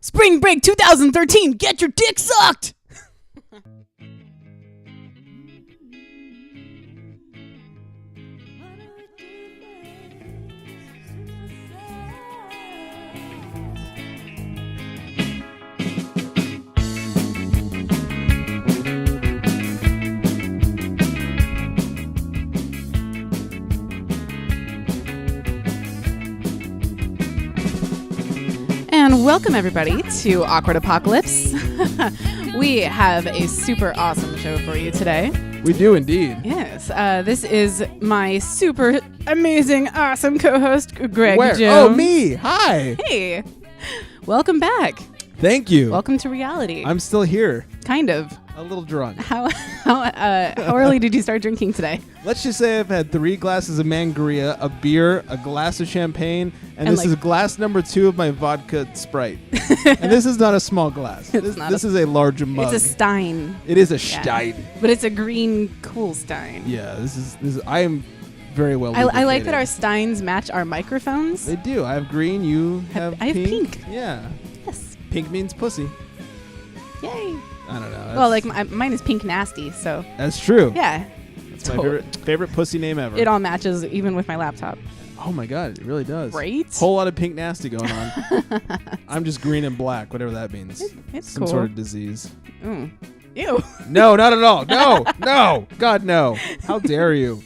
Spring Break 2013, get your dick sucked! And welcome everybody to Awkward Apocalypse. We have a super awesome show for you today. We do indeed. Yes, this is my super amazing, awesome co-host, Greg Where? Jones. Oh, me. Hi. Hey, welcome back. Thank you. Welcome to reality. I'm still here. Kind of. A little drunk. How early did you start drinking today? Let's just say I've had 3 glasses of Mangria, a beer, a glass of champagne, and this is glass number 2 of my vodka Sprite. And this is not a small glass. This is a large mug. It's a Stein. It is a Stein. But it's a green cool Stein. Yeah, this is I am very well I like that our Steins match our microphones. They do. I have green, you have I have pink. Yeah. Yes. Pink means pussy. Yay. I don't know. Well, like mine is Pink Nasty, so. That's true. Yeah. It's my favorite pussy name ever. It all matches, even with my laptop. Oh my god, it really does. Right? Whole lot of Pink Nasty going on. I'm just green and black, whatever that means. It's some cool. sort of disease. Ew. No, not at all. No, no. God, no. How dare you?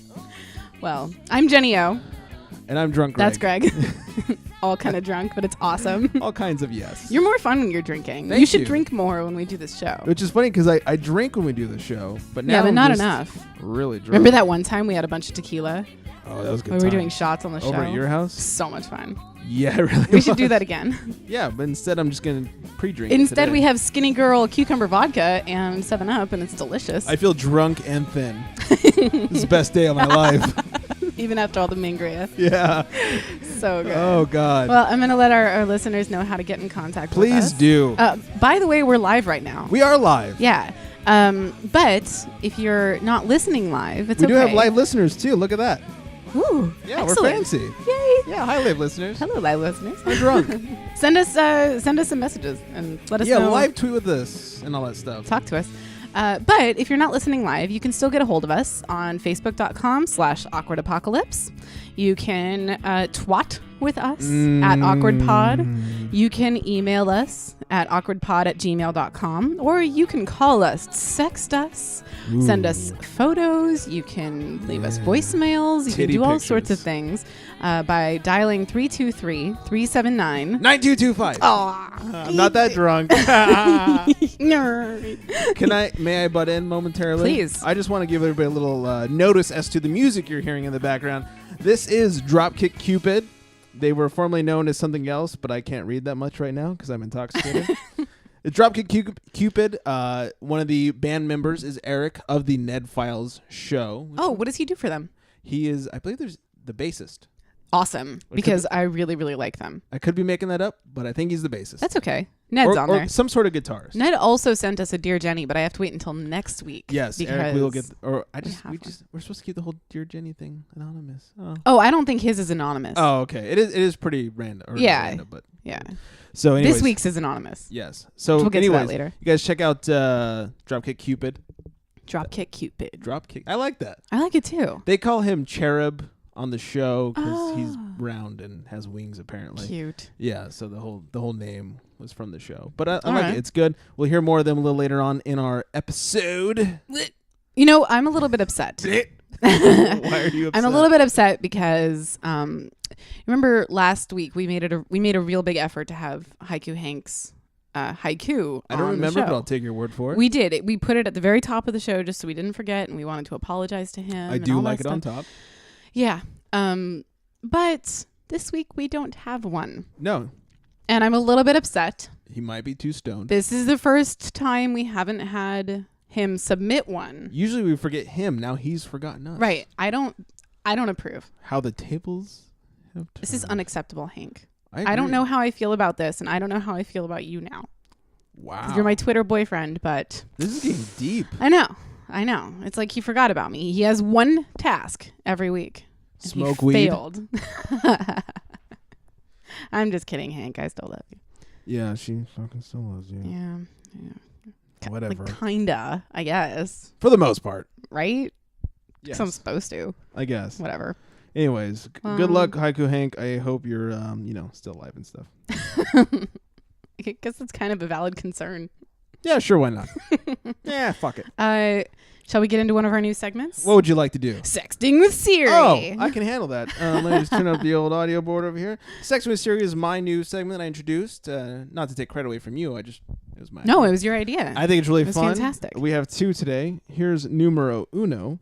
Well, I'm Jenny O. And I'm drunk. That's Greg. All kind of drunk, but it's awesome. All kinds of yes. You're more fun when you're drinking. Thank you should you. drink more when we do this show. Which is funny because I drink when we do the show, but now Yeah, but I'm not just enough. Really drunk. Remember that one time we had a bunch of tequila? Oh, that was good. We were doing shots on the show. Over at your house? So much fun. Yeah, really. We should do that again. Yeah, but instead I'm just gonna pre-drink. Instead, today. we have Skinny Girl cucumber vodka and 7-Up, and it's delicious. I feel drunk and thin. This is the best day of my life. Even after all the mangria. Yeah. So good. Oh God. Well, I'm going to let our listeners know how to get in contact with us. Please do. By the way, we're live right now. We are live. Yeah. But if you're not listening live, it's We okay. do have live listeners too. Look at that. Ooh, Yeah, excellent. we're fancy. Yay. Yeah, hi live listeners. Hello, live listeners. I'm drunk. Send us some messages and let us Yeah, know. live tweet with us and all that stuff. Talk to us. But if you're not listening live, you can still get a hold of us on facebook.com/awkwardapocalypse. You can twat with us at awkwardpod. You can email us at awkwardpod@gmail.com, or you can call us, text us, send us photos. You can leave us voicemails. You can do all sorts of things by dialing 323-379. 9225. Oh, I'm not that drunk. nerd. May I butt in momentarily? Please. I just want to give everybody a little notice as to the music you're hearing in the background. This is Dropkick Cupid. They were formerly known as something else, but I can't read that much right now because I'm intoxicated. It's Dropkick Cupid. One of the band members is Eric of the Ned Files show. Oh, what does he do for them? He is, I believe, there's the bassist. Awesome, because I really, really like them. I could be making that up, but I think he's the bassist. That's okay. Ned's on there. Or some sort of guitarist. Ned also sent us a Dear Jenny, but I have to wait until next week. Yes, Eric, we will get. Or we're supposed to keep the whole Dear Jenny thing anonymous. Oh, I don't think his is anonymous. Oh, okay. It is pretty random. Random, but yeah. So anyways, this week's is anonymous. Yes. So we'll get anyways, to that later. You guys check out Dropkick Cupid. Dropkick Cupid. Dropkick. I like that. I like it too. They call him Cherub on the show because he's round and has wings apparently. Cute. Yeah. So the whole name was from the show, but I like it. It's good. We'll hear more of them a little later on in our episode. You know, I'm a little bit upset. Why are you upset? I'm a little bit upset because remember last week we made a real big effort to have Haiku Hanks haiku. I don't on remember, the show. but I'll take your word for it. We did it. We put it at the very top of the show just so we didn't forget, and we wanted to apologize to him. I do like it on top. Yeah. But this week we don't have one. No. And I'm a little bit upset. He might be too stoned. This is the first time we haven't had him submit one. Usually we forget him. Now he's forgotten us. Right. I don't approve. How the tables have turned. This is unacceptable, Hank. I don't know how I feel about this, and I don't know how I feel about you now. Wow. You're my Twitter boyfriend, but This is getting deep. I know. It's like he forgot about me. He has one task every week. Smoke he weed. failed. I'm just kidding, Hank. I still love you. Yeah, she fucking still loves you. Yeah. Whatever. Like, kinda, I guess. For the most part. Right? Yes. 'Cause I'm supposed to. I guess. Whatever. Anyways, good luck, Haiku Hank. I hope you're, still alive and stuff. I guess it's kind of a valid concern. Yeah, sure, why not? Yeah, fuck it. Shall we get into one of our new segments? What would you like to do? Sexting with Siri. Oh, I can handle that. Let me just turn up the old audio board over here. Sexting with Siri is my new segment that I introduced. Not to take credit away from you. It was my No, idea. it was your idea. I think it's really It was fun. fantastic. We have 2 today. Here's numero uno.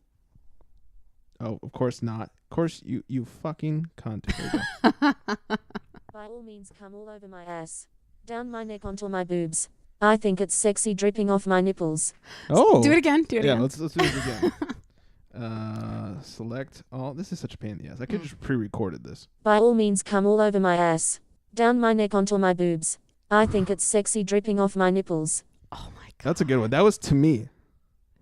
Oh, of course not. Of course, you fucking cunt. Here we go. By all means, come all over my ass. Down my neck onto my boobs. I think it's sexy dripping off my nipples. Oh. Do it again. Do it Yeah, again. let's do it again. Select all. This is such a pain in the ass. I could just pre-recorded this. By all means, come all over my ass. Down my neck onto my boobs. I think it's sexy dripping off my nipples. Oh my god. That's a good one. That was to me.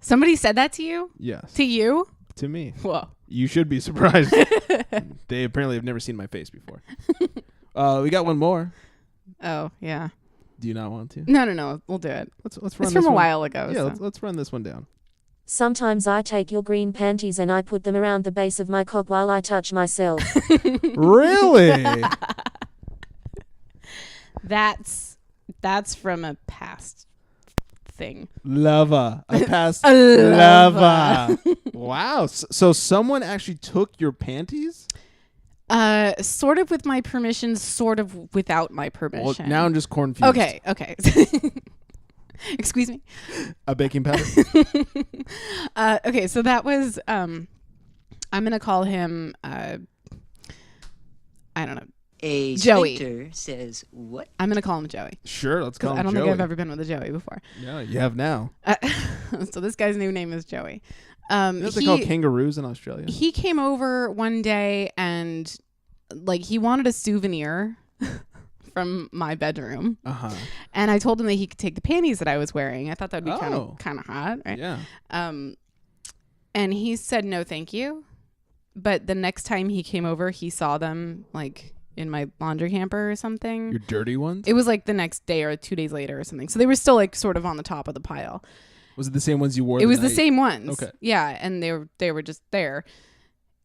Somebody said that to you? Yes. To you? To me. Whoa. You should be surprised. They apparently have never seen my face before. We got one more. Oh, yeah. Do you not want to? No. We'll do it. Let's run It's this from a one. while ago. Yeah, so. let's run this one down. Sometimes I take your green panties and I put them around the base of my cock while I touch myself. Really? That's from a past thing. Lava. I passed A lava. Wow. So someone actually took your panties? Sort of with my permission, sort of without my permission. Well, now I'm just confused. Okay. Excuse me. A baking powder? Okay, so that was I'm gonna call him I don't know. A Joey. sphincter says what? I'm gonna call him Joey. Sure, let's call 'Cause him I don't Joey. think I've ever been with a Joey before. Yeah, you have now. So this guy's new name is Joey. That's they call kangaroos in Australia. He came over one day and he wanted a souvenir from my bedroom. Uh-huh. And I told him that he could take the panties that I was wearing. I thought that'd be Oh. kind of hot, right? Yeah. And he said no, thank you. But the next time he came over, he saw them in my laundry hamper or something. Your dirty ones? It was the next day or 2 days later or something. So they were still sort of on the top of the pile. Was it the same ones you wore? It was the night? same ones. Okay. Yeah, and they were just there.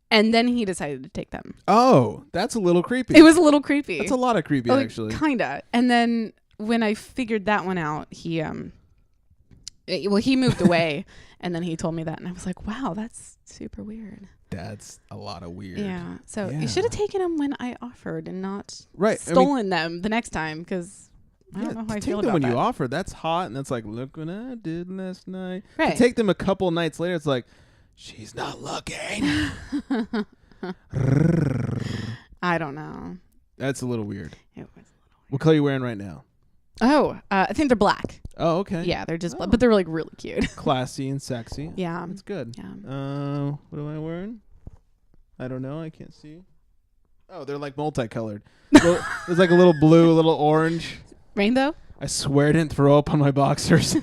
And then he decided to take them. Oh, that's a little creepy. It was a little creepy. That's a lot of creepy, actually. Kinda. And then when I figured that one out, he moved away, and then he told me that, and I was like, wow, that's super weird. That's a lot of weird. Yeah. So Yeah. you should have taken them when I offered and not Right. stolen them the next time, because I don't know how I take feel them about when that. you offer. That's hot, and that's look what I did last night. Right. To take them a couple nights later, it's like, she's not looking. I don't know. That's a little weird. It was. What color are you wearing right now? Oh, I think they're black. Oh, okay. Yeah, they're just, Oh. but they're really cute. Classy and sexy. Yeah. That's good. Yeah. What am I wearing? I don't know. I can't see. Oh, they're multicolored. There's a little blue, a little orange. Rainbow? I swear I didn't throw up on my boxers.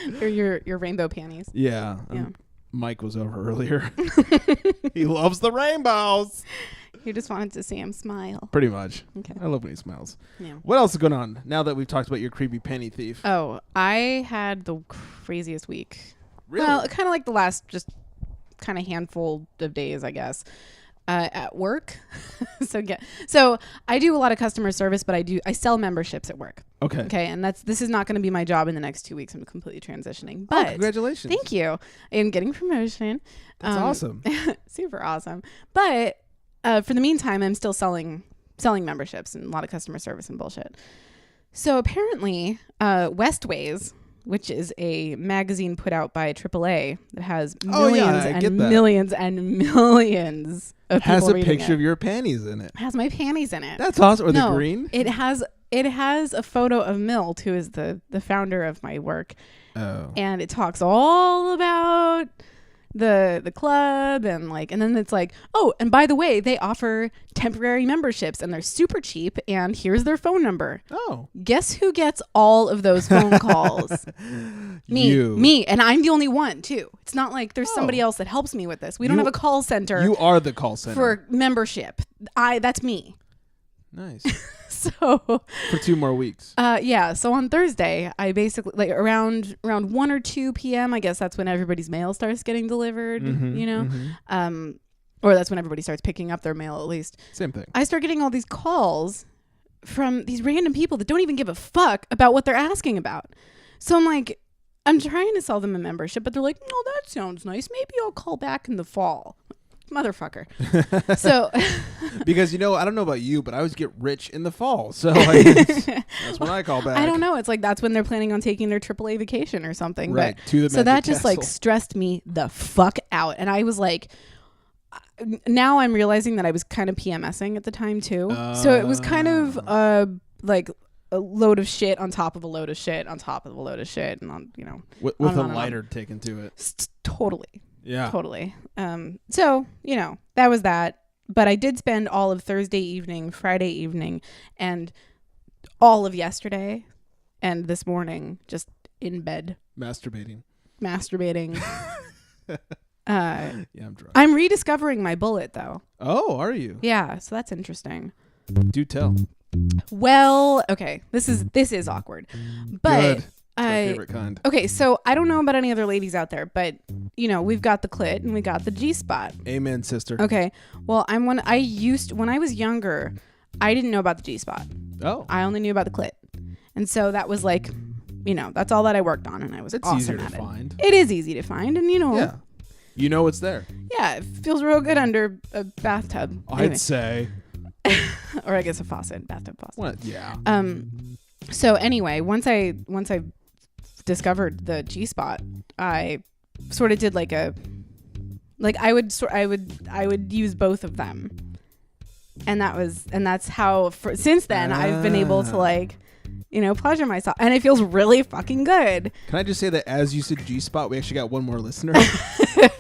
They're your rainbow panties. Yeah. Yeah. Mike was over earlier. He loves the rainbows. You just wanted to see him smile. Pretty much. Okay. I love when he smiles. Yeah. What else is going on now that we've talked about your creepy penny thief? Oh, I had the craziest week. Really? Well, kind of the last just kind of handful of days, I guess, at work. So I do a lot of customer service, but I sell memberships at work. Okay. Okay, and this is not going to be my job in the next 2 weeks. I'm completely transitioning. Oh, But congratulations. thank you. I'm getting promotion. That's awesome. Super awesome. But for the meantime, I'm still selling memberships and a lot of customer service and bullshit. So apparently, Westways, which is a magazine put out by AAA that has millions and millions and millions of people has a reading picture it. of your panties in it. Has my panties in it. That's awesome. Are No, they green? It has a photo of Milt, who is the founder of my work, Oh. and it talks all about the club and then it's oh, and by the way, they offer temporary memberships and they're super cheap, and here's their phone number. Oh. Guess who gets all of those phone calls? Me, and I'm the only one too. It's not like there's somebody else that helps me with this. We don't have a call center. You are the call center. For membership. That's me. Nice. So For 2 more weeks. yeah. So on Thursday, I basically like around 1 or 2 p.m. I guess that's when everybody's mail starts getting delivered. You know, or that's when everybody starts picking up their mail. At least Same thing. I start getting all these calls from these random people that don't even give a fuck about what they're asking about. So I'm like, I'm trying to sell them a membership, but they're like, no, that sounds nice. Maybe I'll call back in the fall. Motherfucker. So Because, you know, I don't know about you, but I always get rich in the fall. So that's when I call back. I don't know. It's like that's when they're planning on taking their AAA vacation or something. Right. But, To the so Magic that just like Castle. stressed me the fuck out. And I was like, now I'm realizing that I was kind of PMSing at the time too. So it was kind of like a load of shit on top of a load of shit on top of a load of shit. And on, you know, With on a and on and on. lighter taken to it. Totally. Yeah. Totally. So, you know, that was that. But I did spend all of Thursday evening, Friday evening, and all of yesterday and this morning just in bed Masturbating. masturbating. Yeah, I'm drunk. I'm rediscovering my bullet though. Oh, are you? Yeah, so that's interesting. Do tell. Well, okay, this is awkward. But Good. My favorite kind. okay, so I don't know about any other ladies out there, but you know, we've got the clit and we got the G-spot. Amen, sister. Okay. Well, when I was younger, I didn't know about the G-spot. Oh. I only knew about the clit. And so that was like, you know, that's all that I worked on, and I was It's awesome easier to at it. find. It is easy to find, and you know, Yeah. You know it's there. yeah, it feels real good under a bathtub. Anyway. I'd say. Or I guess a faucet, bathtub faucet. What? Yeah. So anyway, once I discovered the G-spot, I sort of did I would use both of them, and that's how since then I've been able to like, you know, pleasure myself, and it feels really fucking good. Can I just say that as you said G-spot, we actually got one more listener?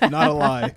Not a lie.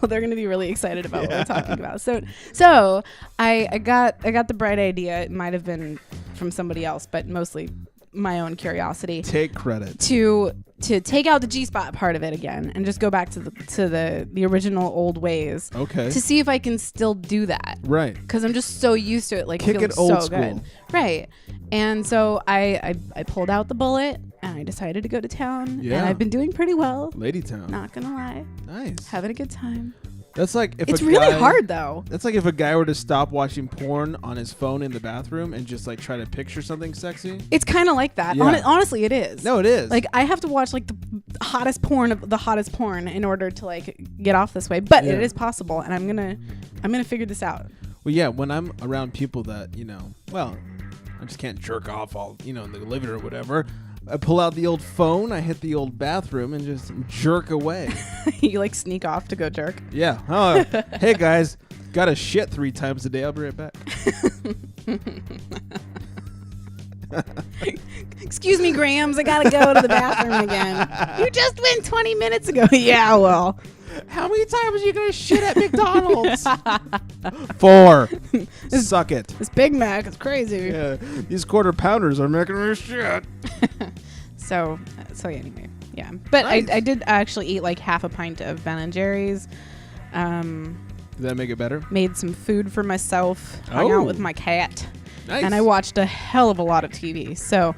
Well, they're going to be really excited about what we're talking about. So I got the bright idea. It might have been from somebody else, but mostly my own curiosity. Take credit. To take out the G-spot part of it again and just go back to the original old ways. Okay. To see if I can still do that. Right. Because I'm just so used to it. Like, Kick feeling it old so school. good. Right. And so I pulled out the bullet and I decided to go to town. Yeah. And I've been doing pretty well. Lady Town. Not gonna lie. Nice. Having a good time. That's like if It's a really guy, hard though. That's like if a guy were to stop watching porn on his phone in the bathroom and just like try to picture something sexy. It's kind of like that. Yeah. Honestly, it is. No, it is. Like I have to watch like the hottest porn of the hottest porn in order to like get off this way. But Yeah. it is possible, and I'm gonna figure this out. Well, yeah, when I'm around people that, you know, well, I just can't jerk off all, you know, in the living room or whatever. I pull out the old phone, I hit the old bathroom, and just jerk away. You like sneak off to go jerk. Yeah. Oh, hey, guys, got to shit 3 times a day. I'll be right back. Excuse me, Grams. I gotta go to the bathroom again. You just went 20 minutes ago. Yeah, well. How many times are you going to shit at McDonald's? 4. Suck it. This Big Mac is crazy. Yeah, these quarter pounders are making me shit. So anyway, yeah. But Nice. I did actually eat like half a pint of Ben & Jerry's. Did that make it better? Made some food for myself. Hung Oh. out with my cat. Nice. And I watched a hell of a lot of TV. So,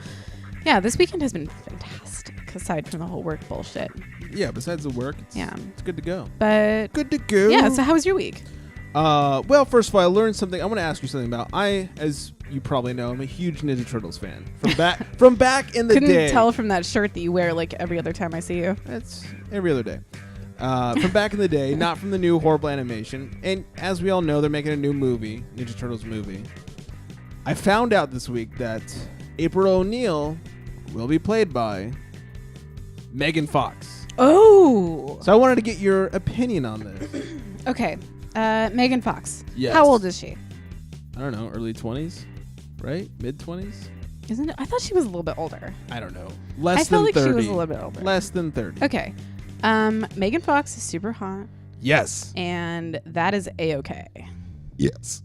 yeah, this weekend has been fantastic, aside from the whole work bullshit. Yeah, besides the work, Yeah. it's good to go. But, Good to go. yeah, so how was your week? Well, first of all, I learned something. I want to ask you something about. I, as you probably know, I'm a huge Ninja Turtles fan. From back in the Couldn't day. tell from that shirt that you wear like every other time I see you. That's every other day. From back in the day, not from the new horrible animation. And as we all know, they're making a new movie, Ninja Turtles movie. I found out this week that April O'Neil will be played by Megan Fox. Oh. So I wanted to get your opinion on this. Okay. Megan Fox. Yes. How old is she? I don't know, early 20s, right? Mid 20s? Isn't it? I thought she was a little bit older. I don't know. Less I felt than like 30. she was a little bit older. Less than 30. Okay. Megan Fox is super hot, Yes. and that is A-okay. Yes.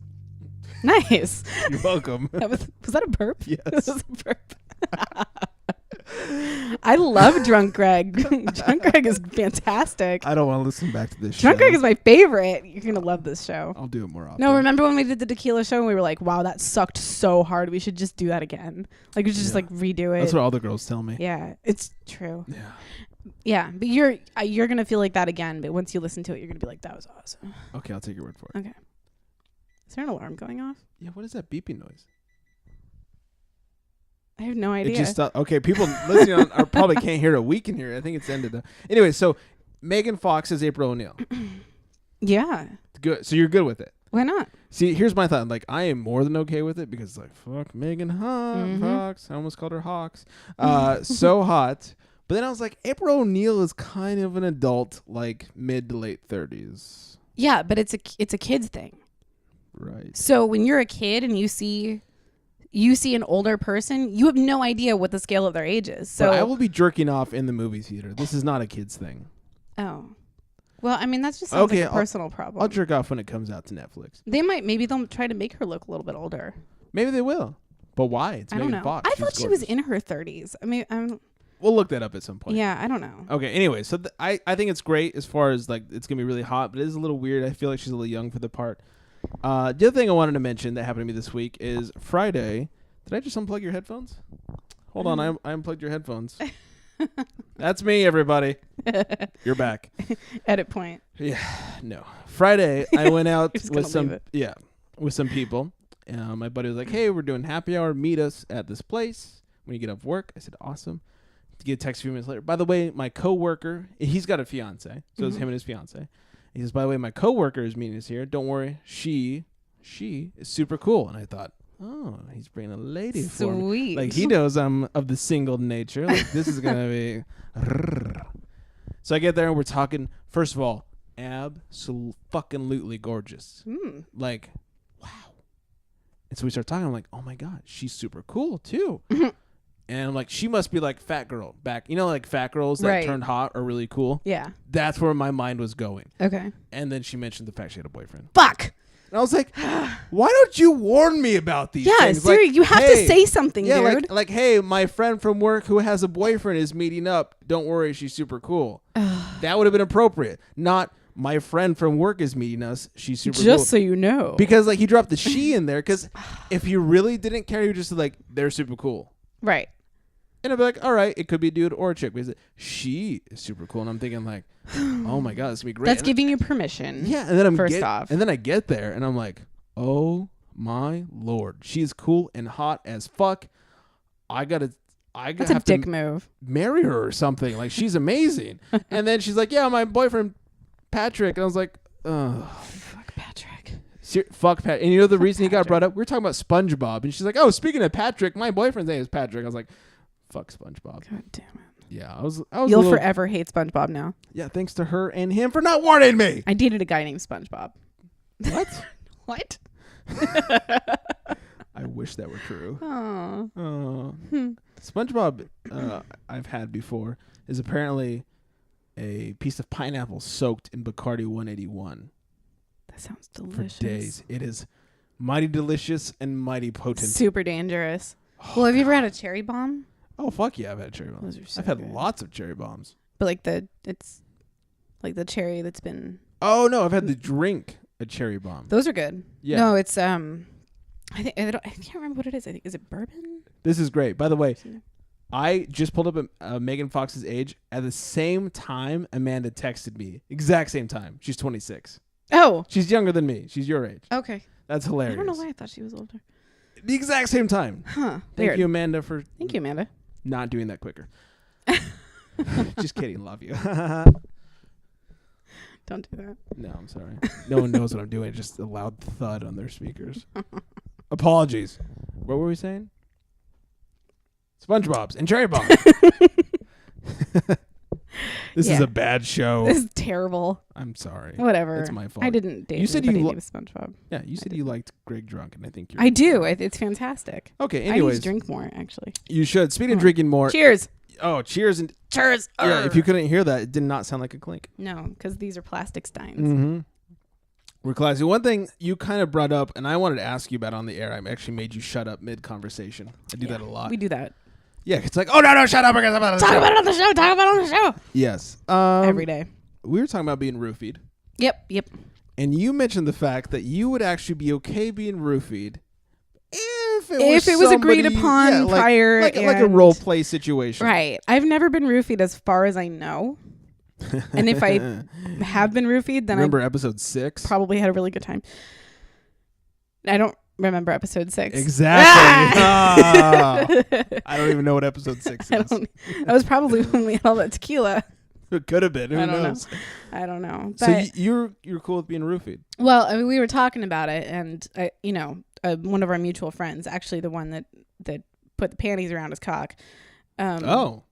Nice. You're welcome. Was that a burp? Yes. That was a burp. I love Drunk Greg. Drunk Greg is fantastic. I don't want to listen back to this Drunk show. Greg is my favorite. You're going to love this show. I'll do it more often. No, remember when we did the tequila show and we were like, wow, that sucked so hard. We should just do that again. Like, we should just like redo it. That's what all the girls tell me. Yeah, it's true. Yeah. Yeah, but you're going to feel like that again. But once you listen to it, you're going to be like, that was awesome. Okay, I'll take your word for it. Okay. Is there an alarm going off? Yeah, what is that beeping noise? I have no idea. It just stopped. Okay, people listening on are probably can't hear it. We can hear it. I think it's ended though. Anyway, so Megan Fox is April O'Neil. Yeah. Good. So you're good with it. Why not? See, here's my thought. Like, I am more than okay with it because, like, fuck Megan Mhm. Fox. I almost called her Hawks. So hot. But then I was like, April O'Neil is kind of an adult, like mid to late 30s. Yeah, but it's a kid's thing. Right. So when you're a kid and you see an older person, you have no idea what the scale of their age is. So But I will be jerking off in the movie theater. This is not a kid's thing. Oh. Well, I mean, that's just sounds Okay, like a personal problem. I'll jerk off when it comes out to Netflix. Maybe they'll try to make her look a little bit older. Maybe they will. But why? It's I don't Megan know. Fox. I She's thought she was gorgeous. in her 30s. I mean, We'll look that up at some point. yeah, I don't know. Okay, anyway, so I think it's great as far as, like, it's going to be really hot, but it is a little weird. I feel like she's a little young for the part. The other thing I wanted to mention that happened to me this week is Friday. Did I just unplug your headphones? Hold on, I unplugged your headphones. That's me, everybody. You're back. Edit point. Yeah, no. Friday, I went out You're just with gonna leave with some people. My buddy was like, "Hey, we're doing happy hour. Meet us at this place when you get off work." I said, "Awesome." To get a text a few minutes later. By the way, my coworker, he's got a fiance, so it's him and his fiance. He says, "By the way, my coworker is meeting us here. Don't worry, she is super cool." And I thought, "Oh, he's bringing a lady for me." Sweet. Like, he knows I'm of the single nature. Like, this is gonna be. So I get there and we're talking. First of all, absolutely gorgeous. Like, wow. And so we start talking. I'm like, oh my god, she's super cool too. And I'm like, she must be like fat girl back. You know, like fat girls that Right. turned hot are really cool. Yeah. That's where my mind was going. Okay. And then she mentioned the fact she had a boyfriend. Fuck. And I was like, why don't you warn me about these Yeah, things? seriously, Like, you have hey, to say something, yeah, dude. like, hey, my friend from work who has a boyfriend is meeting up. Don't worry, she's super cool. That would have been appropriate. Not my friend from work is meeting us. She's super cool. Just so you know. Because, like, he dropped the she in there. Because if you really didn't care, you just like, they're super cool. Right. And I'd be like, all right, it could be a dude or a chick. But she is super cool. And I'm thinking, like, oh my god, this gonna be great. That's And giving you permission. yeah, and then First off. and then I get there and I'm like, oh my lord, she's cool and hot as fuck. I gotta That's a have dick to move. marry her or something. Like, she's amazing. And then she's like, yeah, my boyfriend Patrick. And I was like, ugh. Fuck Patrick. Fuck Pat. And you know the reason he got Patrick. brought up? We were talking about SpongeBob, and she's like, oh, speaking of Patrick, my boyfriend's name is Patrick. I was like, fuck SpongeBob. God damn it. Yeah, I was. You'll a little, forever hate SpongeBob now. Yeah, thanks to her and him for not warning me. I dated a guy named SpongeBob. What? What? I wish that were true. Oh. SpongeBob, I've had before, is apparently a piece of pineapple soaked in Bacardi 181 That sounds for delicious. days. It is mighty delicious and mighty potent. Super dangerous. Well, have you ever had a cherry bomb? Oh, fuck yeah, I've had cherry bombs. Those are so I've had good. lots of cherry bombs. But like it's like the cherry that's been. Oh, no, I've had the drink a cherry bomb. Those are good. Yeah. No, it's I can't remember what it is. I think is it bourbon? This is great. By the way, I just pulled up Megan Fox's age. At the same time, Amanda texted me. Exact same time. She's 26. Oh. She's younger than me. She's your age. Okay. That's I hilarious. don't know why I thought she was older. The exact same time. Huh. Thank Weird. you, Amanda, for Thank you, Amanda. not doing that quicker. Just kidding. Love you. Don't do that. No, I'm sorry. No one knows what I'm doing. Just a loud thud on their speakers. Apologies. What were we saying? SpongeBob's and cherry bombs. This is Yeah. a bad show. This is terrible. I'm sorry. Whatever. It's my fault. I didn't date You said anybody you named SpongeBob. Yeah, you said you liked Greg Drunk, and I think you're. I do. It's fantastic. Okay. I need Anyways, to drink more, actually. you should. Speaking of drinking more. Cheers. Oh, cheers! And Cheers. yeah, if you couldn't hear that, it did not sound like a clink. No, because these are plastic steins. Mm-hmm. We're classy. One thing you kind of brought up, and I wanted to ask you about on the air. I actually made you shut up mid-conversation. I do that a lot. We do that. Yeah, it's like, oh no, shut up! Talk about Talk about it on the show. Talk about it on the show. Yes. Every day. We were talking about being roofied, Yep. and you mentioned the fact that you would actually be okay being roofied if it was agreed upon prior, like a role play situation. Right. I've never been roofied as far as I know. And if I have been roofied, then remember episode 6? Probably had a really good time. I don't remember episode 6. Exactly. I don't even know what episode 6 is. That was probably when we had all that tequila. It could have been. Who knows? I don't know. So But, you're cool with being roofied? well, I mean, we were talking about it, and one of our mutual friends, actually the one that put the panties around his cock. Oh.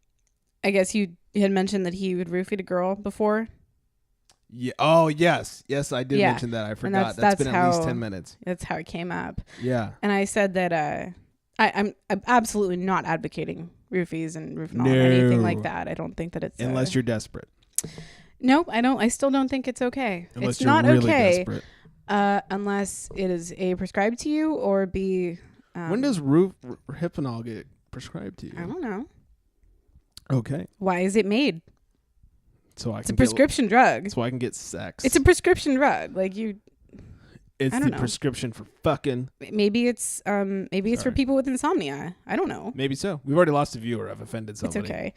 I guess you had mentioned that he would roofied a girl before. Yeah. Oh, yes. Yes, I did mention that. I forgot. That's been at least 10 minutes. That's how it came up. Yeah. And I said that I'm absolutely not advocating roofies and roofing on or anything like that. I don't think that it's unless you're desperate. Nope, I don't. I still don't think it's okay. Unless it's you're not really okay desperate. Unless it is A, prescribed to you, or B. When does Rohypnol get prescribed to you? I don't know. Okay. Why is it made? It's a prescription drug. So I can get sex. It's a prescription drug. Like you. It's I the don't know. prescription for fucking. Maybe it's for people with insomnia. I don't know. Maybe so. We've already lost a viewer. I've offended somebody. It's okay.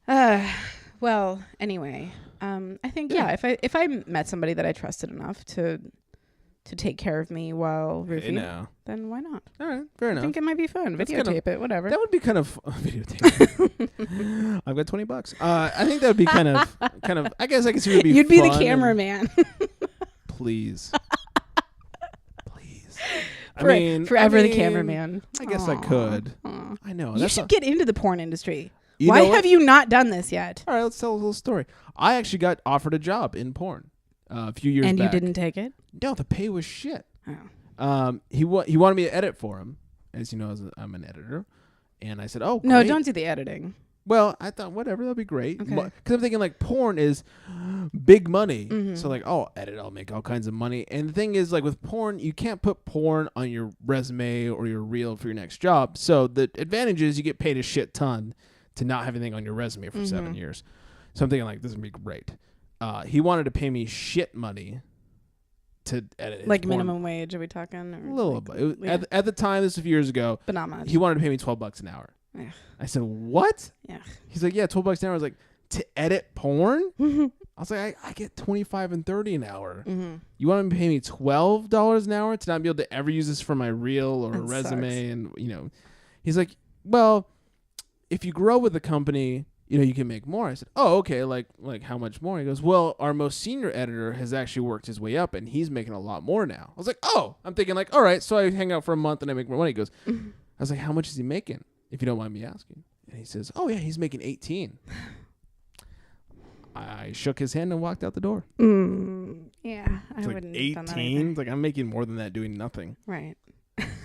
Yeah. Well, anyway, I think if I met somebody that I trusted enough to take care of me while roofing, then why not? All right, fair enough. I think it might be fun. Videotape it, whatever. That would be kind of videotape. I've got $20. I think that would be kind of. I guess I could see it would be. You'd be the fun cameraman. Please. Forever the cameraman. I guess I could. I know. You should get into the porn industry. You Why know what? have you not done this yet? All right, let's tell a little story. I actually got offered a job in porn a few years back. And you didn't take it? No, the pay was shit. Oh. He wanted me to edit for him. As you know, I'm an editor. And I said, oh, no, great. don't do the editing. Well, I thought, whatever, that'll be great. Okay. Because I'm thinking, like, porn is big money. Mm-hmm. So, like, oh, edit, I'll make all kinds of money. And the thing is, like, with porn, you can't put porn on your resume or your reel for your next job. So the advantage is you get paid a shit ton to not have anything on your resume for 7 years. So I'm thinking, like, this would be great. He wanted to pay me shit money to edit. Like minimum wage, are we talking? Or a little like, bit. At the time, this was a few years ago. But not much. He wanted to pay me $12 an hour. Ugh. I said, what? Yeah. He's like, yeah, $12 an hour. I was like, to edit porn? I was like, I get $25 and $30 an hour. Mm-hmm. You want to pay me $12 an hour to not be able to ever use this for my reel or That resume? sucks. And, he's like, well, if you grow with the company, you can make more. I said, oh, okay. Like how much more? He goes, well, our most senior editor has actually worked his way up and he's making a lot more now. I was like, oh, I'm thinking like, all right. So I hang out for a month and I make more money. He goes, I was like, how much is he making? If you don't mind me asking. And he says, oh yeah, he's making 18. I shook his hand and walked out the door. Yeah, I wouldn't have done that 18? Like I'm making more than that doing nothing. Right.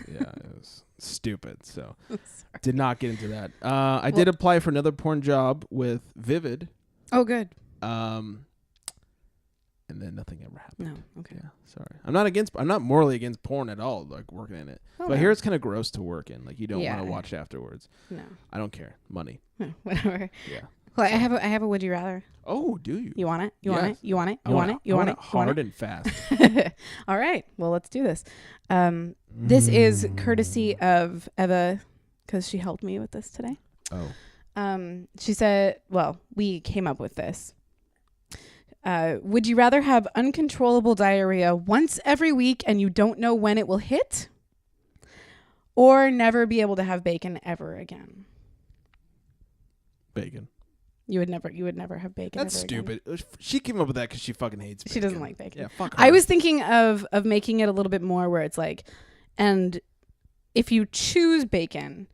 Yeah, it was stupid. So did not get into that. I did apply for another porn job with Vivid. Oh, good. And then nothing ever happened. No, okay. Yeah, sorry. I'm not morally against porn at all, like working in it. Oh, but here it's kind of gross to work in. Like you don't want Yeah. to watch afterwards. No. I don't care. Money. Whatever. Yeah. Well, I have a would you rather. Oh, do you? You want it? You want Yes. it? You want it? I You want it? You want it? You want hard it? and fast. All right. Well, let's do this. This is courtesy of Eva because she helped me with this today. Oh. She said, well, we came up with this. Would you rather have uncontrollable diarrhea once every week and you don't know when it will hit? Or never be able to have bacon ever again? Bacon. You would never have bacon That's ever again. stupid. She came up with that because she fucking hates bacon. She doesn't like bacon. Yeah, fuck her. I was thinking of making it a little bit more where it's like, and if you choose bacon,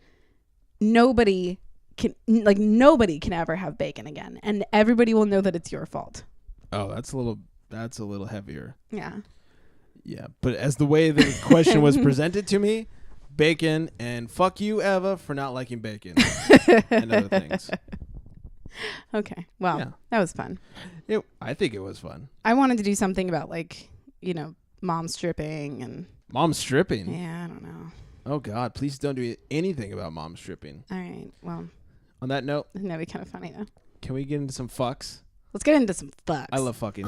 nobody can ever have bacon again, and everybody will know that it's your fault. Oh, that's a little heavier. Yeah. Yeah, but as the way the question was presented to me, bacon and fuck you, Eva, for not liking bacon and other things. Okay. Well, Yeah. that was fun. I think it was fun. I wanted to do something about mom stripping and Mom stripping. yeah, I don't know. Oh, God. Please don't do anything about mom stripping. All right. Well, On that note, that'd be kind of funny though. can we get into some fucks? Let's get into some fucks. I love fucking.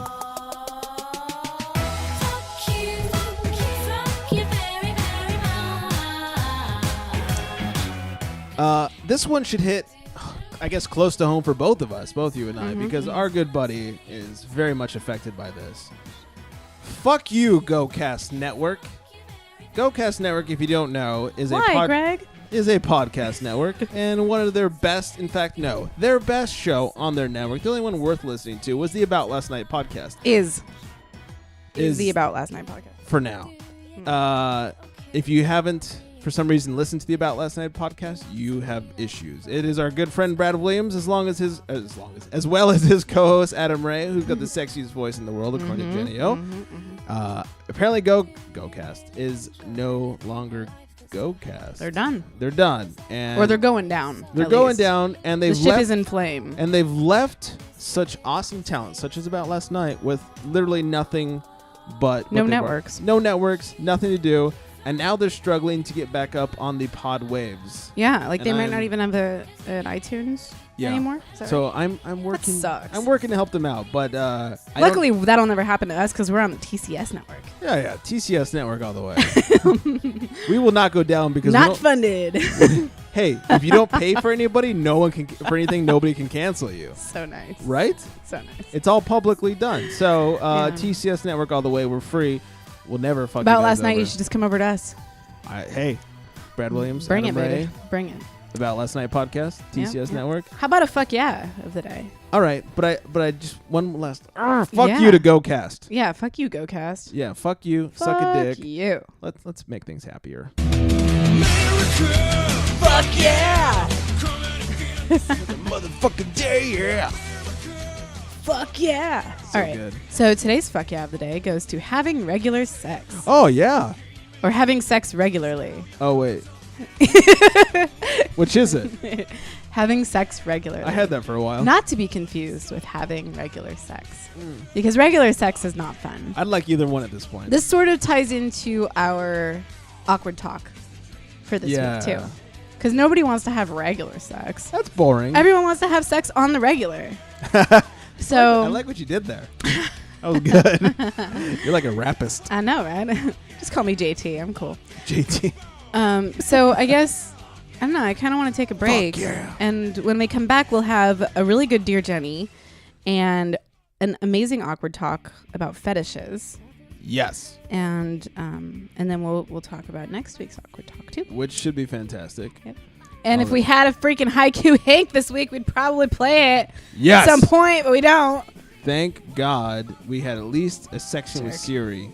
This one should hit, I guess, close to home for both of us, both you and I, because our good buddy is very much affected by this. Fuck you, GoCast Network. GoCast Network, if you don't know, is Greg? is a podcast network, and one of their best, in fact, no, their best show on their network, the only one worth listening to, was the About Last Night podcast. Is the About Last Night podcast. For now. If you haven't, for some reason, listened to the About Last Night podcast, you have issues. It is our good friend Brad Williams, as well as his co-host Adam Ray, who's got the sexiest voice in the world, according to Jenny O. Apparently, GoCast is no longer GoCast. They're done. They're done, Or they're going down. They're at going least. down, and The ship is in flame. and they've left such awesome talent, such as About Last Night, with literally nothing but No what they were. networks. No networks, nothing to do. And now they're struggling to get back up on the pod waves. Yeah, like they And might not I'm- even have an iTunes anymore. Is that So right? I'm working. sucks. I'm working to help them out, but I don't- Luckily, that'll never happen to us because we're on the TCS network. yeah, TCS network all the way. We will not go down because we Not don't- funded. Hey, if you don't pay for anybody, no one can for anything. Nobody can cancel you, So nice. right? So nice. It's all publicly done. So Yeah. TCS network all the way. We're free. We'll never fuck About you guys last night, over. you should just come over to us. Hey, Brad Williams, Bring Adam it, baby. Ray, Bring it. About Last Night podcast, TCS yeah. network. How about a fuck yeah of the day? All right, but I just one last. Fuck Yeah. you to GoCast. Yeah, fuck you, GoCast. Yeah, fuck you. Fuck Suck a dick. you. Let's make things happier. Fuck yeah. Motherfucking day, yeah. Fuck yeah. So All right. good. So today's fuck yeah of the day goes to having regular sex Oh yeah. or having sex regularly. Oh wait. Which is it? Having sex regularly. I had that for a while. Not to be confused with having regular sex. Because regular sex is not fun. I'd like either one at this point. This sort of ties into our awkward talk for this Yeah. week, too. Because nobody wants to have regular sex. That's boring. Everyone wants to have sex on the regular. So I like what you did there. That was good. You're like a rapist, I know, right? Just call me JT. I'm cool. JT. So I guess, I don't know, I kind of want to take a break. yeah. And when we come back, we'll have a really good Dear Jenny and an amazing awkward talk about fetishes. Yes. And then we'll talk about next week's awkward talk too. Which should be fantastic. Yep. And All if we had a freaking Haiku Hank this week, we'd probably play it Yes. at some point, but we don't. Thank God we had at least a section with Jerk. Siri.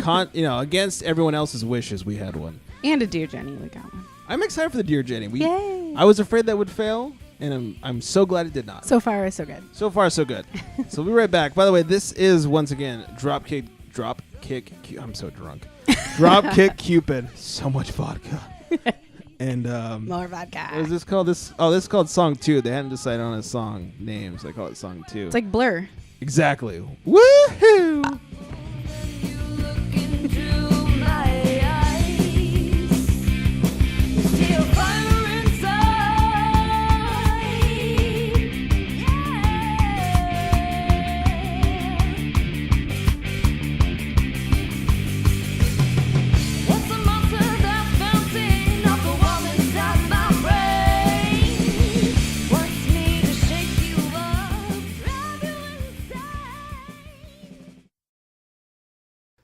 Against everyone else's wishes, we had one. And a Dear Jenny, we got one. I'm excited for the Dear Jenny. Yay. I was afraid that would fail, and I'm so glad it did not. So far, so good. So far, so good. So we'll be right back. By the way, this is once again Dropkick. I'm so drunk. Dropkick Cupid. So much vodka. And More vodka. what is this called? This is called Song 2. They hadn't decided on a song name, so they call it Song 2. It's like Blur. Exactly. Woohoo!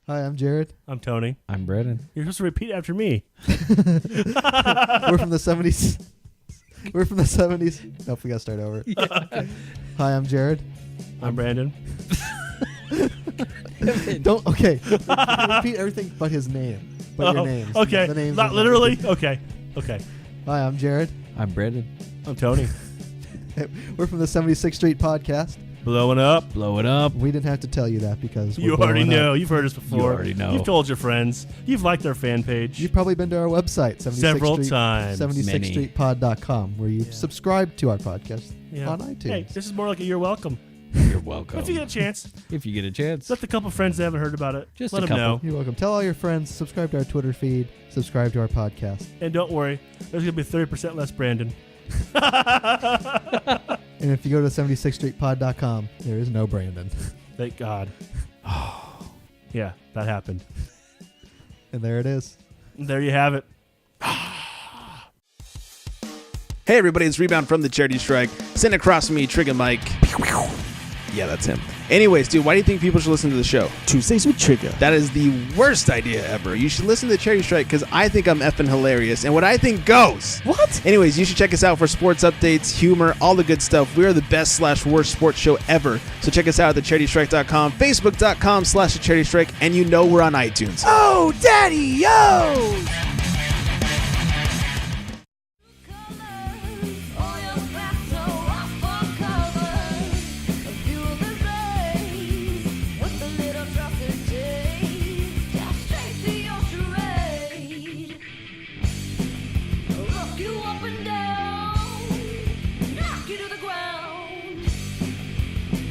Hi, I'm Jared. I'm Tony. I'm Brennan. You're supposed to repeat after me. We're from the 70s. We're from the 70s. Nope, we gotta start over. Hi, I'm Jared. I'm Brandon. Don't. Okay. Repeat everything but his name. But your names. Okay. The names Not of- literally. Okay. Okay. Hi, I'm Jared. I'm Brennan. I'm Tony. We're from the 76th Street podcast. Blowing up. Blow it up. We didn't have to tell you that because You we're already blowing up. know. You've heard us before. You already know. You've told your friends. You've liked our fan page. You've probably been to our website, 76th Several Street, times. 76thstreetpod.com, where you subscribe to our podcast Yeah. on iTunes. Hey, this is more like a you're welcome. You're welcome. If you get a chance, If you get a chance. let the couple friends that haven't heard about it. Just let a them know. couple. You're welcome. Tell all your friends. Subscribe to our Twitter feed. Subscribe to our podcast. And don't worry, there's going to be 30% less Brandon. And if you go to 76streetpod.com, there is no Brandon. Thank God. Yeah, that happened. And there it is. There you have it. Hey everybody, it's Rebound from the Charity Strike. Sitting across from me, Trigger Mike. Yeah, that's him. Anyways, dude, why do you think people should listen to the show? Tuesdays with Trigger. That is the worst idea ever. You should listen to the Charity Strike because I think I'm effing hilarious, and what I think goes. What? Anyways, you should check us out for sports updates, humor, all the good stuff. We are the best/worst sports show ever. So check us out at thecharitystrike.com, facebook.com/thecharitystrike, and you know we're on iTunes. Oh, Daddy, yo!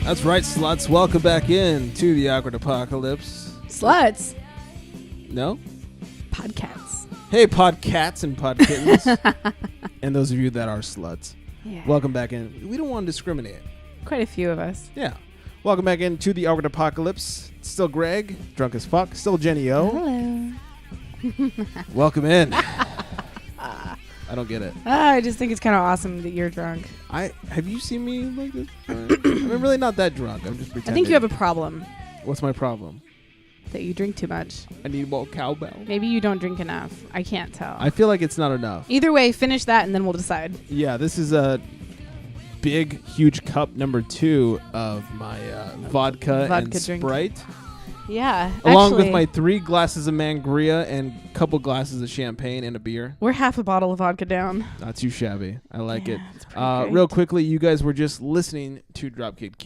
That's right, sluts. Welcome back in to the Awkward Apocalypse. Sluts. No? Podcasts. Hey, podcats and podkittens. And those of you that are sluts. Yeah. Welcome back in. We don't want to discriminate. Quite a few of us. Yeah. Welcome back into the Awkward Apocalypse. Still Greg, drunk as fuck. Still Jenny O. Hello. Welcome in. I don't get it. I just think it's kind of awesome that you're drunk. Have you seen me like this? I'm really not that drunk. I'm just I pretending. think you have a problem What's my problem? that you drink too much. I need more cowbell. Maybe you don't drink enough. I can't tell. I feel like it's not enough. Either way, finish that and then we'll decide. Yeah, this is a big, huge cup number 2 of my vodka and drink. Sprite. Yeah. Along actually, with my 3 glasses of Mangria and a couple glasses of champagne and a beer. we're half a bottle of vodka down. Not too shabby. I like Yeah, it. it's pretty great. Real quickly, you guys were just listening to Dropkick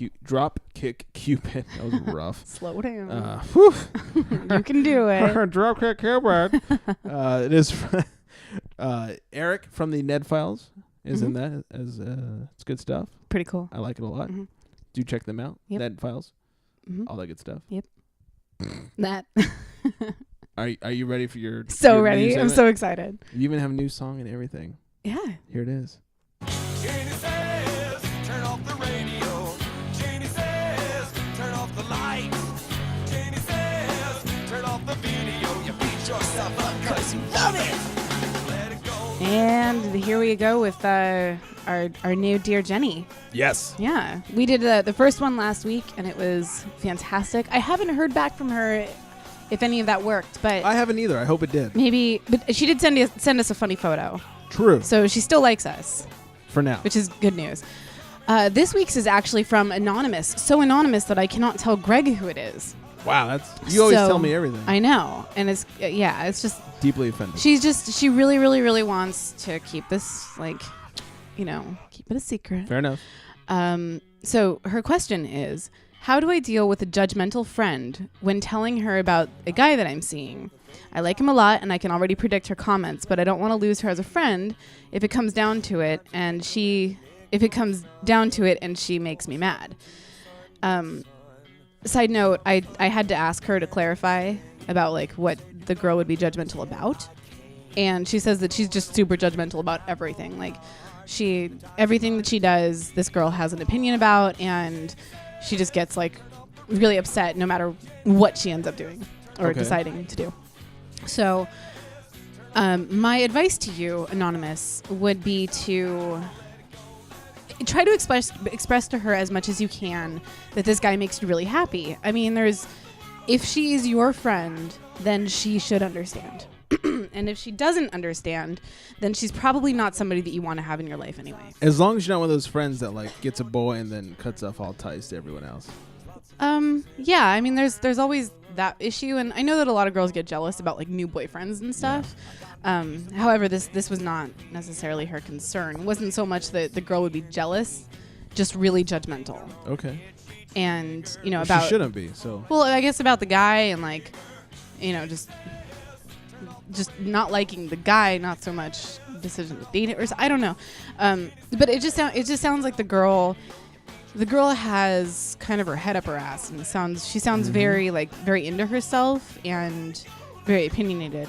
Cupid. That was rough. Slow down. Whew. You can do it. Dropkick Cupid. It is Eric from the Ned Files is in that. It's good stuff. Pretty cool. I like it a lot. Mhm. Do check them out. Yep. Ned Files. Mhm. All that good stuff. That. Are you ready for your So your ready. news I'm segment? so excited. You even have a new song and everything. Yeah. Here it is. Janie says, turn off the radio. Janie says, turn off the lights. Janie says, turn off the video. You beat yourself up because you love it. Let it go. And here we go with our new Dear Jenny. Yes. Yeah. We did the first one last week, and it was fantastic. I haven't heard back from her if any of that worked, but I haven't either. I hope it did. maybe. But she did send us a funny photo. True. So she still likes us, For now. which is good news. This week's is actually from Anonymous. So anonymous that I cannot tell Greg who it is. Wow, that's you always So, tell me everything. I know. And it's just Deeply offended. she really, really, really wants to keep this, keep it a secret. Fair enough. So her question is, how do I deal with a judgmental friend when telling her about a guy that I'm seeing? I like him a lot and I can already predict her comments, but I don't want to lose her as a friend if it comes down to it and she makes me mad. Side note, I had to ask her to clarify about what the girl would be judgmental about. And she says that she's just super judgmental about everything. Everything that she does, this girl has an opinion about, and she just gets really upset no matter what she ends up doing or Okay. deciding to do. So, my advice to you, Anonymous, would be to try to express to her as much as you can that this guy makes you really happy. I mean, if she is your friend, then she should understand. And if she doesn't understand, then she's probably not somebody that you want to have in your life anyway. As long as you're not one of those friends that gets a boy and then cuts off all ties to everyone else. Yeah, I mean, there's always that issue, and I know that a lot of girls get jealous about new boyfriends and stuff. However, this was not necessarily her concern. It wasn't so much that the girl would be jealous, just really judgmental. Okay. And She about shouldn't be. So. well, I guess about the guy and just not liking the guy, not so much decision to date it, or I don't know. But it just sounds like the girl the girl has kind of her head up her ass and she sounds very into herself and very opinionated.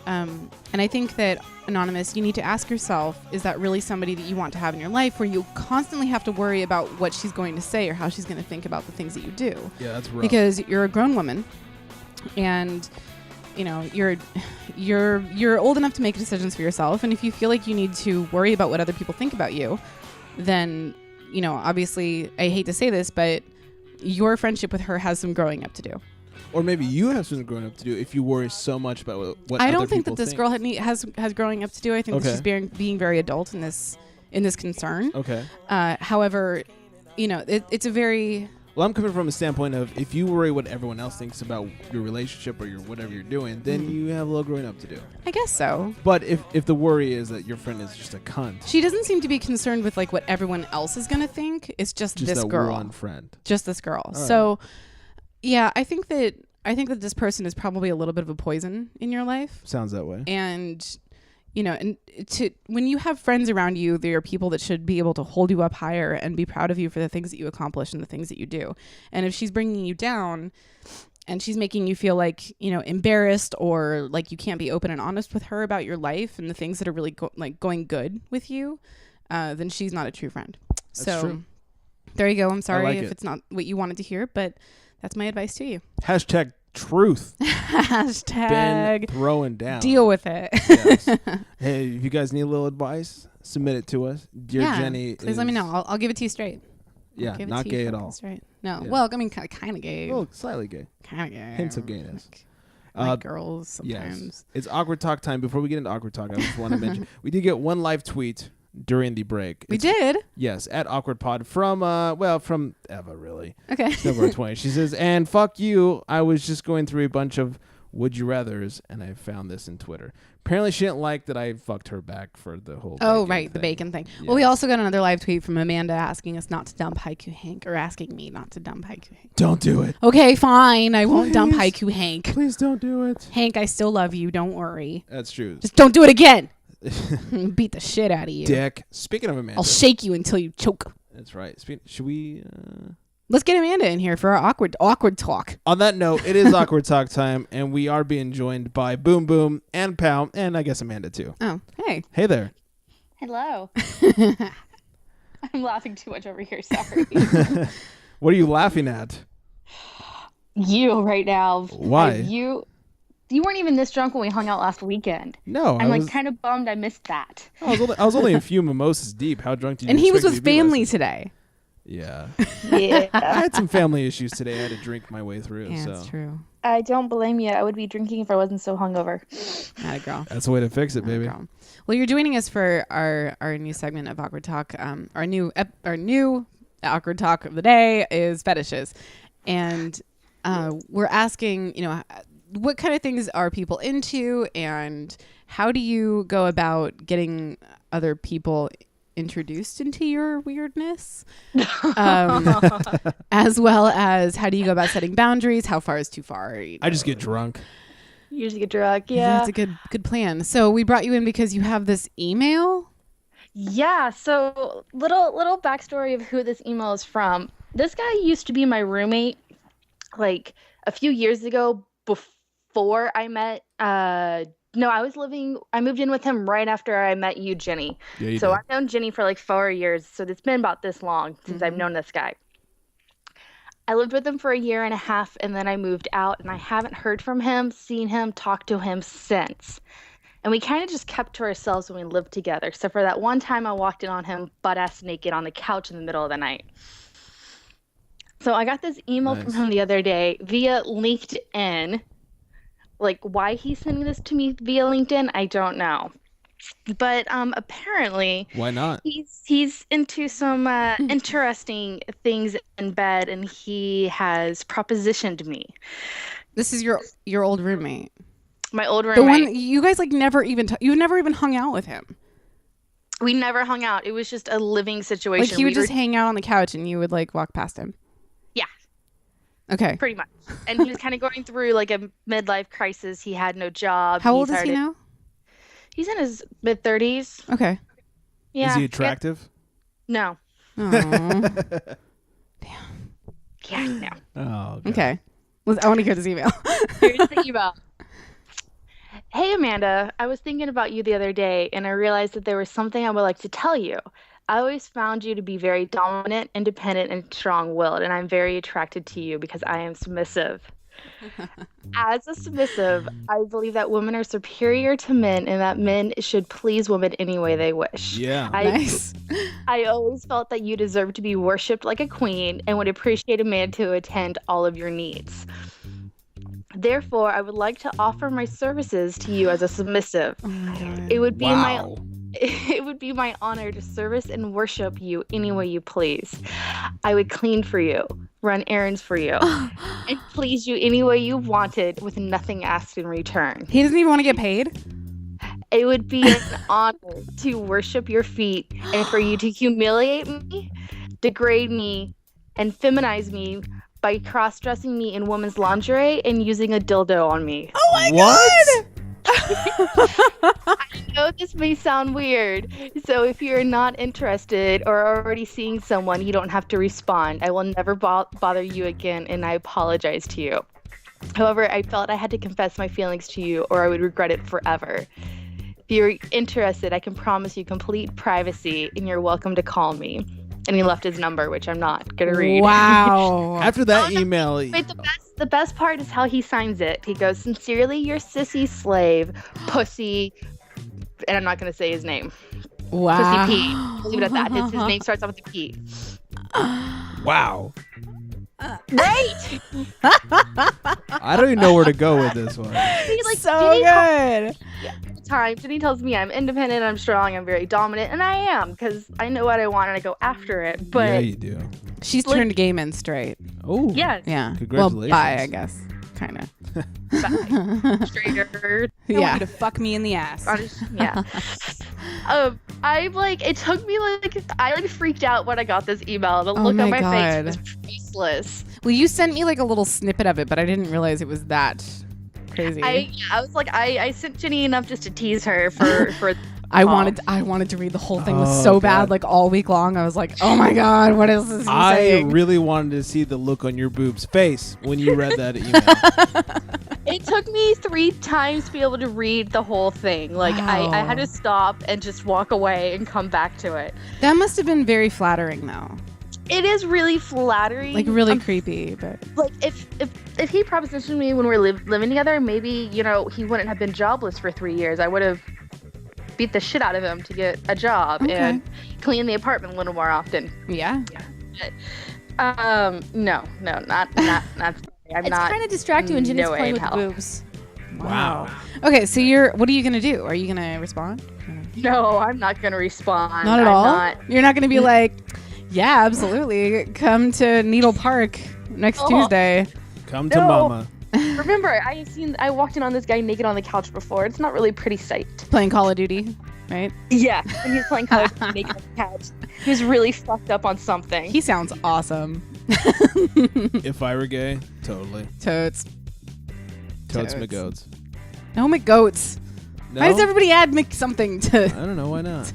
And I think that, Anonymous, you need to ask yourself, is that really somebody that you want to have in your life where you constantly have to worry about what she's going to say or how she's going to think about the things that you do? Yeah, that's rough. Because you're a grown woman and you're old enough to make decisions for yourself, and if you feel like you need to worry about what other people think about you, then obviously, I hate to say this, but your friendship with her has some growing up to do. Or maybe you have some growing up to do if you worry so much about what I other don't think people that this girl has growing up to do. I think that she's being very adult in this concern. Okay. However, it's a very... Well, I'm coming from a standpoint of if you worry what everyone else thinks about your relationship or whatever you're doing, then you have a little growing up to do. I guess so. But if the worry is that your friend is just a cunt, she doesn't seem to be concerned with what everyone else is gonna think. It's just this that girl. one friend. Just this girl. All So, yeah, I think that this person is probably a little bit of a poison in your life. Sounds that way. And when you have friends around you, they are people that should be able to hold you up higher and be proud of you for the things that you accomplish and the things that you do. And if she's bringing you down and she's making you feel like, embarrassed or like you can't be open and honest with her about your life and the things that are really going good with you, then she's not a true friend. That's true. There you go. I'm sorry like if it. it's not what you wanted to hear, but that's my advice to you. Hashtag truth. Hashtag Been throwing down. deal with it. Yes. Hey, if you guys need a little advice, submit it to us. Dear Jenny, please let me know. I'll give it to you straight. Yeah, Give it not to you gay at fucking all. Straight. No, Yeah. well, I mean, kind of gay. Oh, slightly gay. Kind of gay. Hints of gayness. Like girls sometimes. Yes. It's awkward talk time. Before we get into awkward talk, I just want to mention we did get one live tweet during the break. We did? Yes, at Awkward Pod from Eva, really. Okay. November 20. She says, and fuck you. I was just going through a bunch of would you rathers and I found this in Twitter. Apparently she didn't like that I fucked her back for the whole Oh, bacon right. thing. The bacon thing. Well, we Yes. also got another live tweet from Amanda asking us not to dump Haiku Hank, or asking me not to dump Haiku Hank. Don't do it. Okay, fine. I won't dump Please. Haiku Hank. Please don't do it. Hank, I still love you. Don't worry. That's true. Just don't do it again. Beat the shit out of you. Dick. Speaking of Amanda. I'll shake you until you choke. That's right. Should we... Let's get Amanda in here for our awkward talk. On that note, it is awkward talk time, and we are being joined by Boom Boom and Pow, and I guess Amanda too. Oh, hey. Hey there. Hello. I'm laughing too much over here. Sorry. What are you laughing at? You right now. Why? You weren't even this drunk when we hung out last weekend. No, I'm like kind of bummed I missed that. I was only a few mimosas deep. How drunk did you And he was expect me with to be last family night? today. Yeah. Yeah. I had some family issues today. I had to drink my way through. Yeah, so that's true. I don't blame you. I would be drinking if I wasn't so hungover. Not a girl. that's the way to fix it, baby. Girl. Well, you're joining us for our new segment of Awkward Talk. Our new Awkward Talk of the day is fetishes, and we're asking, what kind of things are people into, and how do you go about getting other people introduced into your weirdness, as well as how do you go about setting boundaries? How far is too far? I just get drunk. You just get drunk. Yeah. That's a good plan. So we brought you in because you have this email. Yeah, so little backstory of who this email is from. This guy used to be my roommate like a few years ago before I met I moved in with him right after I met you, Jenny. Yeah, you So did. I've known Jenny for like 4 years. So it's been about this long since I've known this guy. I lived with him for 1.5 years and then I moved out and I haven't heard from him, seen him, talked to him since. And we kind of just kept to ourselves when we lived together, except for that one time I walked in on him butt-ass naked on the couch in the middle of the night. So I got this email from Nice. him the other day via LinkedIn. Like, why he's sending this to me via LinkedIn, I don't know. But apparently Why not? he's into some interesting things in bed, and he has propositioned me. This is your old roommate. My old The roommate. one you guys like never even you've never even hung out with him. We never hung out. It was just a living situation. Like he would We just were- hang out on the couch and you would like walk past him. Yeah. Okay. Pretty much. And he was kind of going through like a midlife crisis. He had no job. How old is he started- now? He's in his mid-30s. Okay. Yeah. Is he attractive? No. Aw. Yeah, no. Oh, God. Okay. I want to hear this email. Here's the email. Hey, Amanda, I was thinking about you the other day, and I realized that there was something I would like to tell you. I always found you to be very dominant, independent, and strong-willed, and I'm very attracted to you because I am submissive. As a submissive, I believe that women are superior to men and that men should please women any way they wish. Yeah. Nice. I always felt that you deserved to be worshipped like a queen and would appreciate a man to attend all of your needs. Therefore, I would like to offer my services to you as a submissive. Oh my God. It would be Wow. it would be my honor to service and worship you any way you please. I would clean for you, run errands for you, and please you any way you wanted with nothing asked in return. He doesn't even want to get paid? It would be an honor to worship your feet and for you to humiliate me, degrade me, and feminize me by cross-dressing me in women's lingerie and using a dildo on me. Oh my What? I know this may sound weird, so if you're not interested or already seeing someone, you don't have to respond. I will never bother you again, and I apologize to you. However, I felt I had to confess my feelings to you, or I would regret it forever. If you're interested, I can promise you complete privacy, and you're welcome to call me. And he left his number, which I'm not gonna read. Wow. After that Oh, no. email, Wait, the best part is how he signs it. He goes, "Sincerely, your sissy slave, pussy," and I'm not gonna say his name. Wow. Pussy P. I'll leave it at that. His name starts off with a P. wow. Right? I don't even know where to go with this one. He, like, So Jenny good. times, and he tells me I'm independent, I'm strong, I'm very dominant, and I am because I know what I want and I go after it. Yeah, But you do. She's Like- turned gay men straight. Oh. yeah, Yeah. Congratulations. Well, bi, I guess. Kind of. straighter. I Yeah. want To fuck me in the ass. Yeah. I'm like, it took me I freaked out when I got this email. The Oh look my on my God. face was priceless. Well, you sent me like a little snippet of it, but I didn't realize it was that crazy. I was like, I sent Jenny enough just to tease her for I wanted to read the whole thing. It was Oh, so God. bad, like all week long. I was like, oh my God, what is this I saying? really wanted to see the look on your boob's face when you read that email. It took me 3 times to be able to read the whole thing. Like I had Wow. to stop and just walk away and come back to it. That must have been very flattering, though. It is really flattering. Like really creepy, but Like if he propositioned me when we were living together, maybe he wouldn't have been jobless for 3 years. I would have beat the shit out of him to get a job Okay. and clean the apartment a little more often. yeah. No, not. I'm It's not. kind of distracting when Jenny's no way playing in with the hell. boobs. Wow. Okay, so what are you gonna do? Are you gonna respond? No, I'm not gonna respond. Not at I'm all. Not. You're not gonna be like, yeah, absolutely. Come to Needle Park next Oh. Tuesday. Come to No. mama. Remember, I walked in on this guy naked on the couch before. It's not really a pretty sight. Playing Call of Duty, right? Yeah, and he's playing Call of Duty naked on the couch. He was really fucked up on something. He sounds awesome. If I were gay, totally. Totes. Totes Totes. McGoats. No McGoats. No? Why does everybody add something to I don't know. Why not?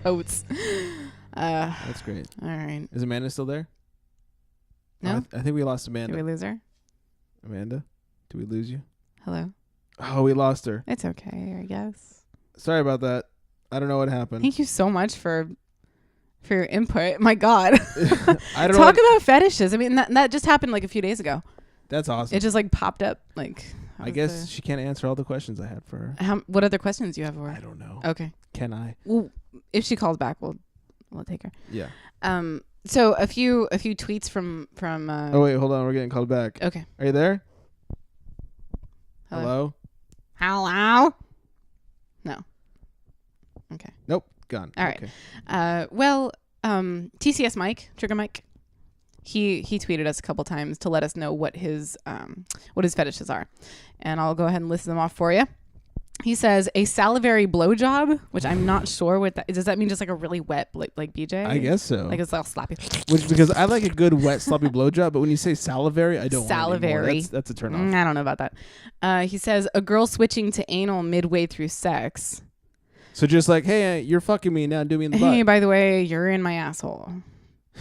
totes? That's great. All right. Is Amanda still there? No? I think we lost Did Amanda. we lose her? Amanda? Did we lose you? Hello. Oh, we lost her. It's okay, I guess. Sorry about that. I don't know what happened. Thank you so much for your input. My God. I don't Talk know. about fetishes. I mean, that just happened like a few days ago. That's awesome. It just like popped up. Like, I guess she can't answer all the questions I had for her. what other questions do you have for I her? don't know. Okay. Can I? Well, if she calls back, we'll take her. Yeah. So a few tweets from. Oh wait, hold on. We're getting called back. Okay. Are you there? Hello? Hello? Hello. No. Okay. Nope. Gone. All right. Okay. Well, TCS Mike, Trigger Mike, he tweeted us a couple times to let us know what his fetishes are, and I'll go ahead and list them off for you. He says a salivary blowjob, which I'm not sure what that does. That mean just like a really wet, like BJ? I guess so. Like it's all sloppy. Which because I like a good wet sloppy blowjob, but when you say salivary, I don't want it anymore. Salivary. That's a turn off. I don't know about that. He says a girl switching to anal midway through sex. So just like, hey, you're fucking me now, do me in the butt. Hey, by the way, you're in my asshole.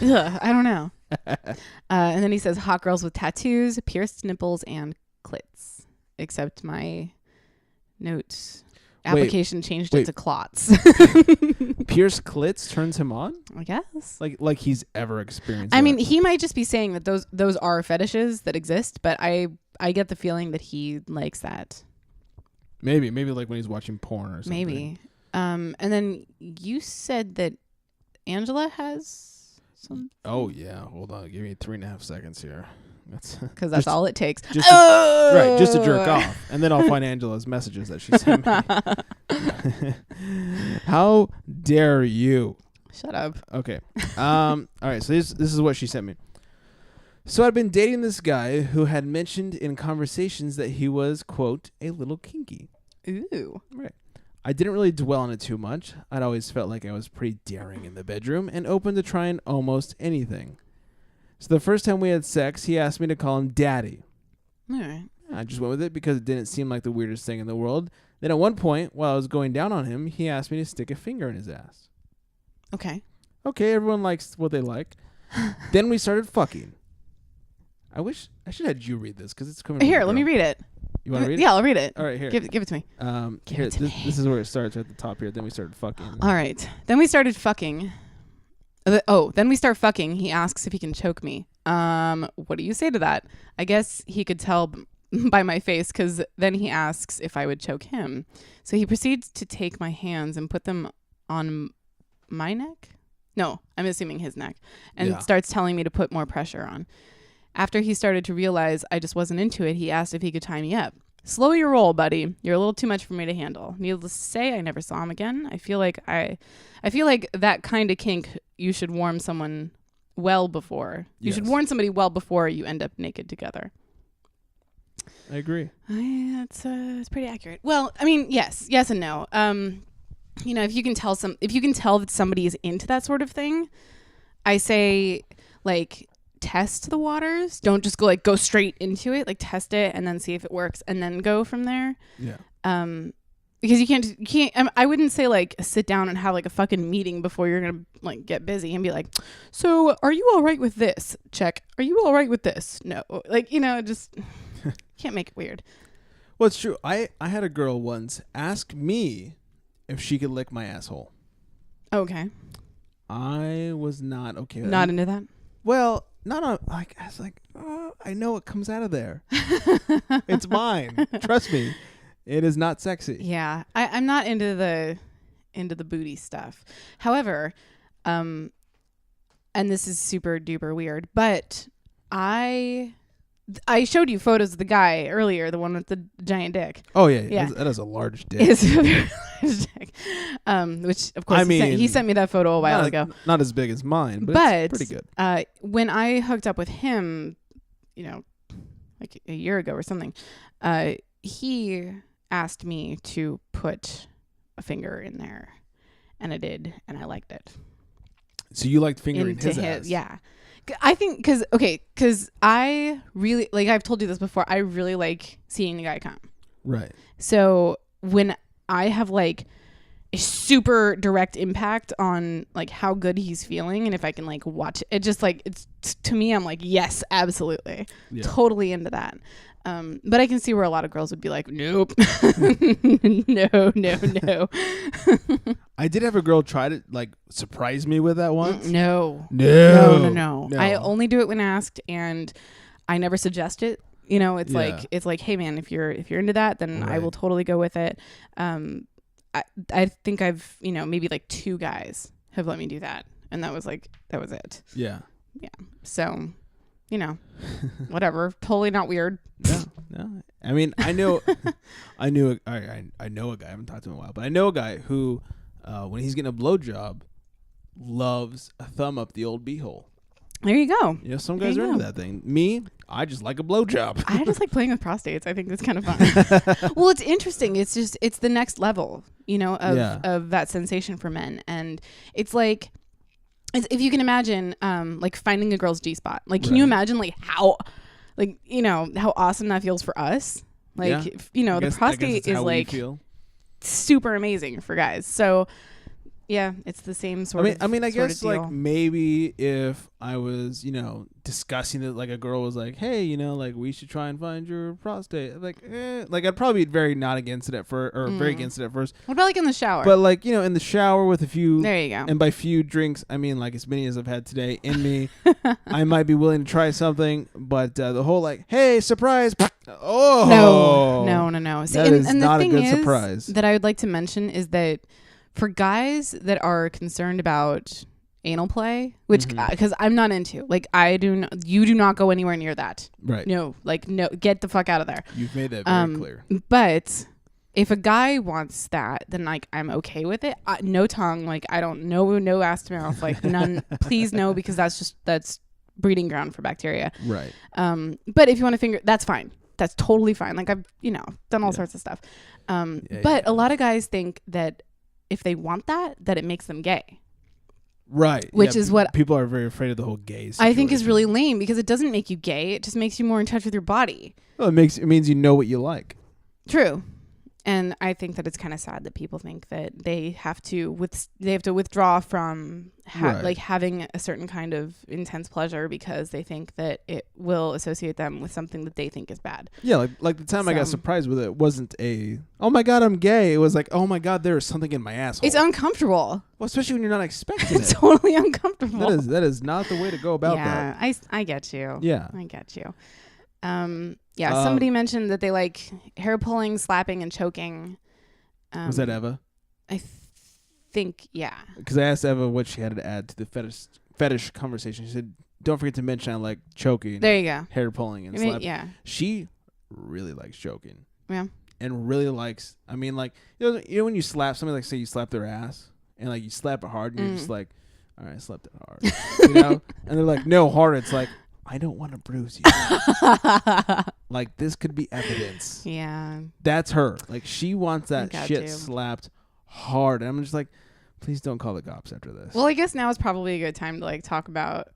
Ugh, I don't know. And then he says hot girls with tattoos, pierced nipples, and clits. Except my note application changed it to clots. Pierced clits turns him on? I guess. Like he's ever experienced I that. mean, he might just be saying that those are fetishes that exist, but I get the feeling that he likes that. Maybe like when he's watching porn or something. Maybe. And then you said that Angela has some. Oh yeah, hold on. Give me 3.5 seconds here. Because that's all it takes. Just right, just to jerk off, and then I'll find Angela's messages that she sent me. How dare you? Shut up. Okay. All right. So this is what she sent me. So I'd been dating this guy who had mentioned in conversations that he was, quote, a little kinky. Ooh. Right. I didn't really dwell on it too much. I'd always felt like I was pretty daring in the bedroom and open to trying almost anything. So the first time we had sex, he asked me to call him Daddy. All right. I just went with it because it didn't seem like the weirdest thing in the world. Then at one point, while I was going down on him, he asked me to stick a finger in his ass. Okay. Okay, everyone likes what they like. Then we started fucking. I wish I should have had you read this because it's coming. Here, let me read it. You want to read it? Yeah, I'll read it. All right, here. Give it to me. Give Here, it to me. this is where it starts right at the top here. Then we started fucking. All right. Then we started fucking. Then we start fucking. He asks if he can choke me. What do you say to that? I guess he could tell by my face because then he asks if I would choke him. So he proceeds to take my hands and put them on my neck. No, I'm assuming his neck, and starts telling me to put more pressure on. After he started to realize I just wasn't into it, he asked if he could tie me up. Slow your roll, buddy. You're a little too much for me to handle. Needless to say, I never saw him again. I feel like that kind of kink you should warn someone well before. You should warn somebody well before you end up naked together. I agree. It's pretty accurate. Well, I mean, yes and no. You know, if you can tell that somebody is into that sort of thing, I say like test the waters. Don't just go straight into it. Like test it and then see if it works and then go from there. Yeah. Because you can't. I wouldn't say like sit down and have like a fucking meeting before you're gonna like get busy and be like, so are you all right with this? Check. Are you all right with this? No. Like, you know, just can't make it weird. Well, it's true. I had a girl once ask me if she could lick my asshole. Okay. I was not okay with Not that. into that. Well, not on, like I was like, I know what comes out of there. It's mine. Trust me. It is not sexy. Yeah, I'm not into the booty stuff. However, and this is super duper weird, but I showed you photos of the guy earlier, the one with the giant dick. Oh yeah. That is a large dick. It's a very large dick. Which of course he sent me that photo a while ago. Not as big as mine, but it's pretty good. When I hooked up with him, you know, like a year ago or something, he asked me to put a finger in there, and I did, and I liked it. So you liked fingering his ass? Yeah. I think because I really, like I've told you this before, I really like seeing the guy come. Right. So when I have like a super direct impact on like how good he's feeling, and if I can like watch it, just like it's to me, I'm like, yes, absolutely, totally into that. But I can see where a lot of girls would be like, nope, no. I did have a girl try to like surprise me with that once. No. No. I only do it when asked, and I never suggest it. You know, it's like, hey man, if you're into that, then I will totally go with it. I think I've, you know, maybe like 2 guys have let me do that, and that was it. Yeah. So, you know, whatever. Totally not weird. No. I mean, I know a guy. I haven't talked to him in a while, but I know a guy who, when he's getting a blowjob, loves a thumb up the old beehole. There you go. You know, some guys are into that thing. Me, I just like a blowjob. I just like playing with prostates. I think that's kind of fun. Well, it's interesting. It's the next level, you know, of that sensation for men, and it's like. If you can imagine, like finding a girl's G-spot, like, can you imagine like how, like, you know, how awesome that feels for us? Like, if, you know, the prostate is like super amazing for guys. So, Yeah, it's the same sort of. I mean, I sort of guess like deal. maybe if I was, discussing it, like a girl was like, "Hey, like we should try and find your prostate." Like I'd probably be very not against it at first, or very against it at first. What about like in the shower? But like in the shower with a few, there you go. and by few drinks, I mean like as many as I've had today in me, I might be willing to try something. But the whole like, "Hey, surprise!" Oh No. See, that is and not the a thing good is surprise. that I would like to mention is that for guys that are concerned about anal play, which because I'm not into, like you do not go anywhere near that. Right. No, get the fuck out of there. You've made that very clear. But if a guy wants that, then like I'm okay with it. No tongue, like I don't no ass to mouth, like none. Please no, because that's breeding ground for bacteria. Right. But if you want to finger, that's fine. That's totally fine. Like I've done all sorts of stuff. But a lot of guys think that if they want that it makes them gay. Right. Which is what people are very afraid of the whole gay situation. I think is really lame, because it doesn't make you gay. It just makes you more in touch with your body. Well, it means you know what you like. True. And I think that it's kind of sad that people think that they have to withdraw from like having a certain kind of intense pleasure because they think that it will associate them with something that they think is bad. Yeah, like the time I got surprised with it wasn't "oh my god, I'm gay." It was like, "Oh my god, there is something in my asshole." It's uncomfortable. Well, especially when you're not expecting It's it. totally uncomfortable. That is not the way to go about that. Yeah, I get you. Yeah. I get you. Somebody mentioned that they like hair pulling, slapping, and choking. Was that Eva? I think, yeah. Because I asked Eva what she had to add to the fetish conversation. She said, "Don't forget to mention I like choking." There you go. Hair pulling and slapping. Yeah. She really likes choking. Yeah. And really likes. I mean, like when you slap somebody, like say you slap their ass, and like you slap it hard, and you're just like, "All right, I slapped it hard," And they're like, "No, hard." It's like, I don't want to bruise you. Like, this could be evidence. Yeah. That's her. Like, she wants that shit you. slapped hard. And I'm just like, please don't call the cops after this. Well, I guess now is probably a good time to like talk about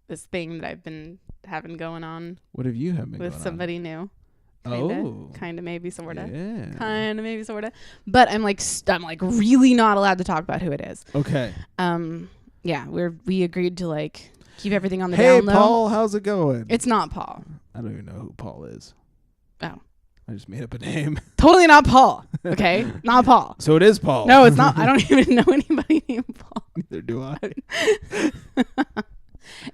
this thing that I've been having going on. What have you had with somebody new? Kind of, maybe, sort of. Yeah. Kind of, maybe, sort of. But I'm like really not allowed to talk about who it is. Okay. Yeah, we agreed to like keep everything on the Hey, down low. Paul, how's it going? It's not Paul. I don't even know who Paul is. Oh. I just made up a name. Totally not Paul. Okay? Not Paul. So it is Paul. No, it's not. I don't even know anybody named Paul. Neither do I.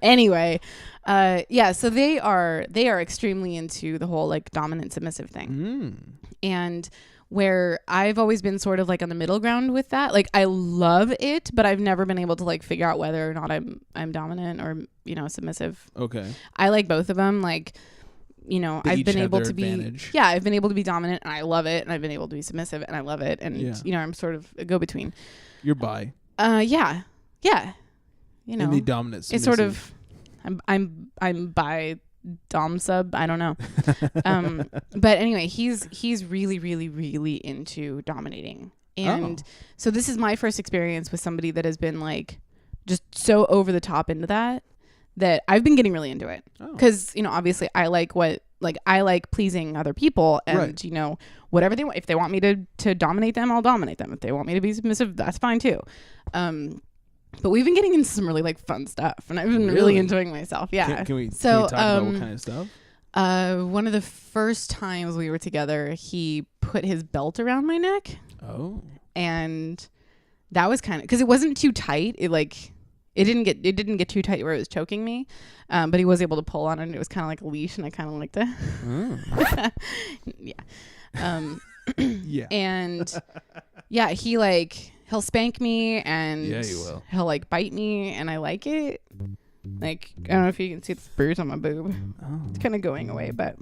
Anyway, so they are extremely into the whole like dominant submissive thing. And where I've always been sort of like on the middle ground with that. Like I love it, but I've never been able to like figure out whether or not I'm dominant or, submissive. Okay. I like both of them. Like, I've been able to advantage. be I've been able to be dominant and I love it, and I've been able to be submissive and I love it, and I'm sort of a go between. You're bi. Yeah. In the dominant submissive. It's sort of I'm by dom sub, I don't know. But anyway, he's really, really, really into dominating. And so this is my first experience with somebody that has been like just so over the top into that I've been getting really into it. Because, obviously I like pleasing other people, and whatever they want. If they want me to dominate them, I'll dominate them. If they want me to be submissive, that's fine too. But we've been getting into some really like fun stuff, and I've been really enjoying myself. Yeah. Can we talk about what kind of stuff? One of the first times we were together, he put his belt around my neck. Oh. And that was kind of, because it wasn't too tight. It didn't get too tight where it was choking me. But he was able to pull on it, and it was kind of like a leash, and I kind of liked it. Yeah. Yeah. And yeah, he'll spank me, and he will. He'll like bite me, and I like it. Like, I don't know if you can see the bruise on my boob. It's kind of going away, but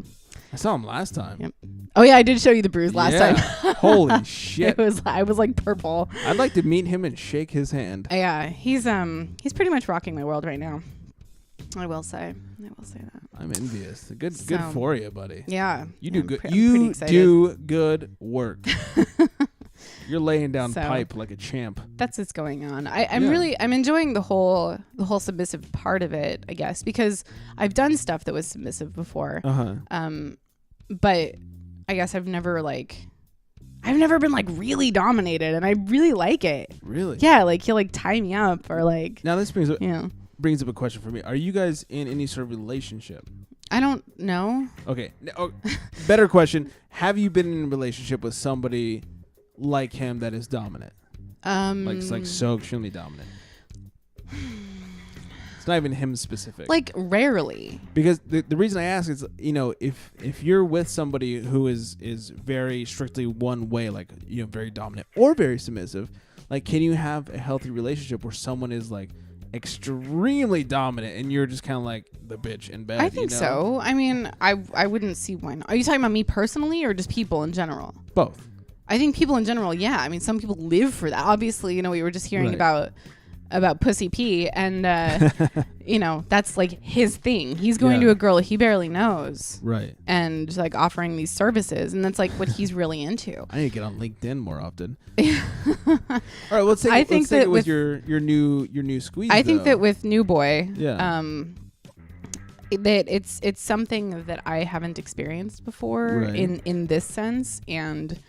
I saw him last time. Yep. Oh yeah, I did show you the bruise last time. Holy shit. I was like purple. I'd like to meet him and shake his hand. Yeah, he's pretty much rocking my world right now. I will say that. I'm envious. Good for you, buddy. Yeah. You do good. I'm pretty You excited. do good work. You're laying down pipe like a champ. That's what's going on. I'm enjoying the whole submissive part of it, I guess, because I've done stuff that was submissive before. Uh-huh. But I guess I've never I've never been like really dominated, and I really like it. Really? Yeah, like he'll like tie me up or like, Now this brings up, you know, brings up a question for me. Are you guys in any sort of relationship? I don't know. Okay. Better question. Have you been in a relationship with somebody like him that is dominant? Like so extremely dominant. It's not even him specific. Like rarely. Because the reason I ask is, you know, if you're with somebody who is very strictly one way, like, you know, very dominant or very submissive, like, can you have a healthy relationship where someone is like extremely dominant and you're just kind of like the bitch in bed? I think so. I mean, I wouldn't see why not. Are you talking about me personally or just people in general? Both. I think people in general, yeah. I mean, some people live for that. Obviously, you know, we were just hearing Right. about Pussy P, and you know, that's like his thing. He's going Yeah. to a girl he barely knows, Right. and like offering these services, and that's like what he's really into. I need to get on LinkedIn more often. All right, let's take, I think let's take that it with with- your new squeeze. I think though. that with New Boy, Yeah. that it's something that I haven't experienced before Right. in this sense, and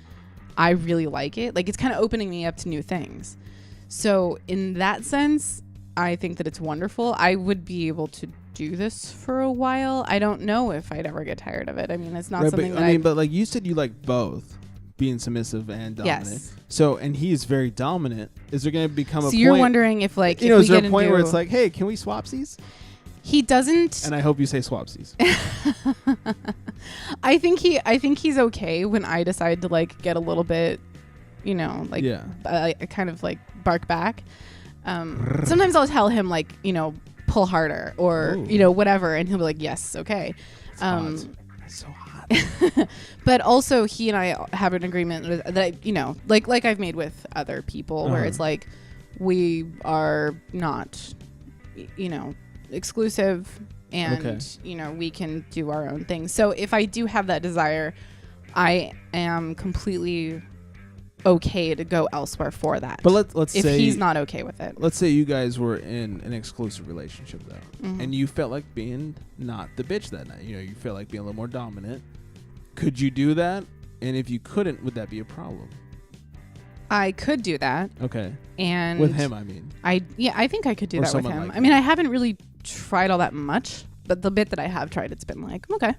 I really like it. Like, it's kind of opening me up to new things. So in that sense, I think that it's wonderful. I would be able to do this for a while. I don't know if I'd ever get tired of it. I mean, it's not Right, something but, that I mean, but like you said, you like both being submissive and dominant. Yes. So, and he is very dominant. Is there going to become a so point? you're wondering if like you if know, we is there get a point where into- it's like, hey, can we swapsies? he doesn't. And I hope you say swapsies. I think he's okay when I decide to like get a little bit, you know, like Yeah. I kind of like bark back. Sometimes I'll tell him like, you know, pull harder or Ooh. you know, whatever, and he'll be like, yes, okay. It's hot. It's so hot. But also he and I have an agreement that I, you know, like I've made with other people where Uh-huh. it's like we are not, you know, exclusive, and Okay. you know, we can do our own thing. So if I do have that desire, I am completely okay to go elsewhere for that. But let's if say he's not okay with it. Let's say you guys were in an exclusive relationship though, Mhm. and you felt like being not the bitch that night. You know, you felt like being a little more dominant. Could you do that? And if you couldn't, would that be a problem? I could do that, Okay. and With him, I mean. I think I could do Or that with someone him. like I mean, that. I haven't really tried all that much, but the bit that I have tried, it's been like okay.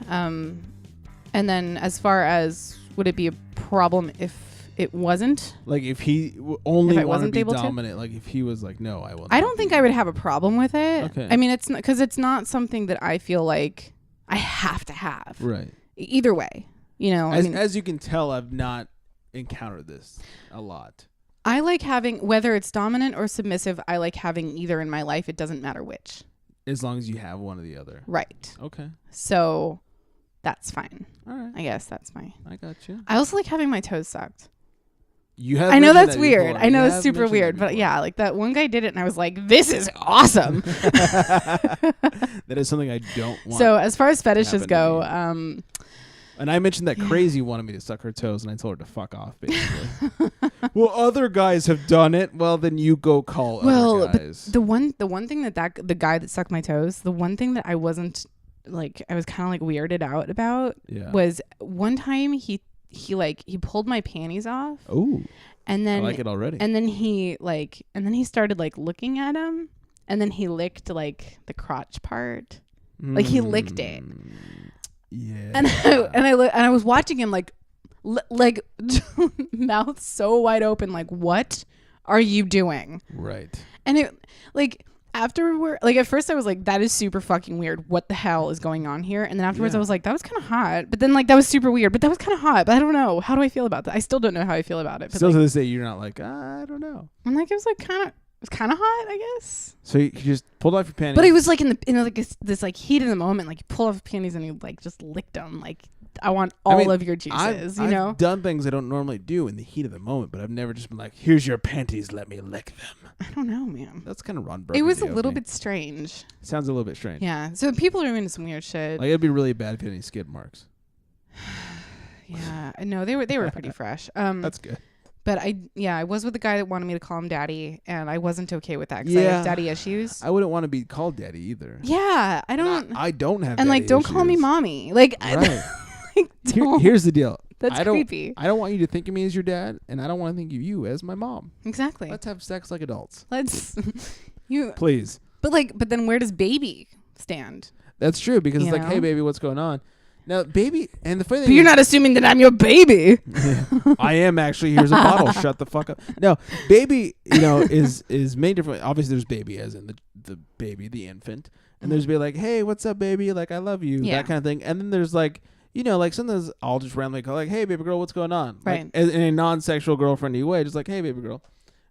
And then as far as would it be a problem if it wasn't? Like if he only If I wanted to wasn't be able to? dominant, like if he was like, no, I will. I not don't think be. I would have a problem with it. Okay. I mean, it's not because it's not something that I feel like I have to have. Right. Either way, you know. As you can tell, I've not encountered this a lot. I like having, whether it's dominant or submissive, I like having either in my life. It doesn't matter which. As long as you have one or the other. Right. Okay. So that's fine. All right. I guess that's my. I got you. I also like having my toes sucked. You have. I know mentioned that's that weird. before. I know You it's have super mentioned that weird, but before. yeah, like that one guy did it and I was like, this is awesome. That is something I don't want. So as far as fetishes happen to go, me. And I mentioned that Crazy wanted me to suck her toes, and I told her to fuck off, basically. Well, other guys have done it. Well, then you go call well, other guys. but the one thing that the guy that sucked my toes, the one thing that I wasn't like, I was kind of like weirded out about Yeah. was one time he pulled my panties off, Oh, and I then like it already. and then he started like looking at him, and then he licked like the crotch part, like he licked it. Yeah. And I was watching him like mouth so wide open, like, what are you doing? Right. And it like afterward, like at first I was like, that is super fucking weird. What the hell is going on here? And then afterwards Yeah. I was like, that was kind of hot. But then like that was super weird. But that was kind of hot. But I don't know. How do I feel about that? I still don't know how I feel about it. But Still like, to this day, you're not like, I don't know. I'm like, it was kind of hot, I guess. So you just pulled off your panties. But he was like in like this like heat of the moment, like he pulled off his panties and he like just licked them. Like, I want all I mean, of your juices, you know? I've done things I don't normally do in the heat of the moment, but I've never just been like, here's your panties, let me lick them. I don't know, man. That's kind of Ron It Burgundy was a of little me. bit strange. Sounds a little bit strange. Yeah. So people are into some weird shit. Like, it'd be really bad if you had any skid marks. Yeah. No, they were pretty fresh. That's good. But I was with a guy that wanted me to call him daddy, and I wasn't okay with that because I Yeah. have daddy issues. I wouldn't want to be called daddy either. Yeah, I don't. I don't have and like, daddy don't call me issues. mommy. Like, Right. like, don't. Here's the deal. That's creepy. I don't want you to think of me as your dad, and I don't want to think of you as my mom. Exactly. Let's have sex like adults. Let's you. Please. But then where does baby stand? That's true, because You it's like, know? hey, baby, what's going on? Now, baby, and the funny But thing you're is, not assuming that I'm your baby. I am actually. Here's a bottle. Shut the fuck up. No, baby, is made different. Obviously, there's baby as in the baby, the infant, and there's be like, hey, what's up, baby? Like, I love you, Yeah. that kind of thing. And then there's like, like sometimes I'll just randomly call like, hey, baby girl, what's going on? Right. Like, in a non-sexual girlfriendly way, just like, hey, baby girl,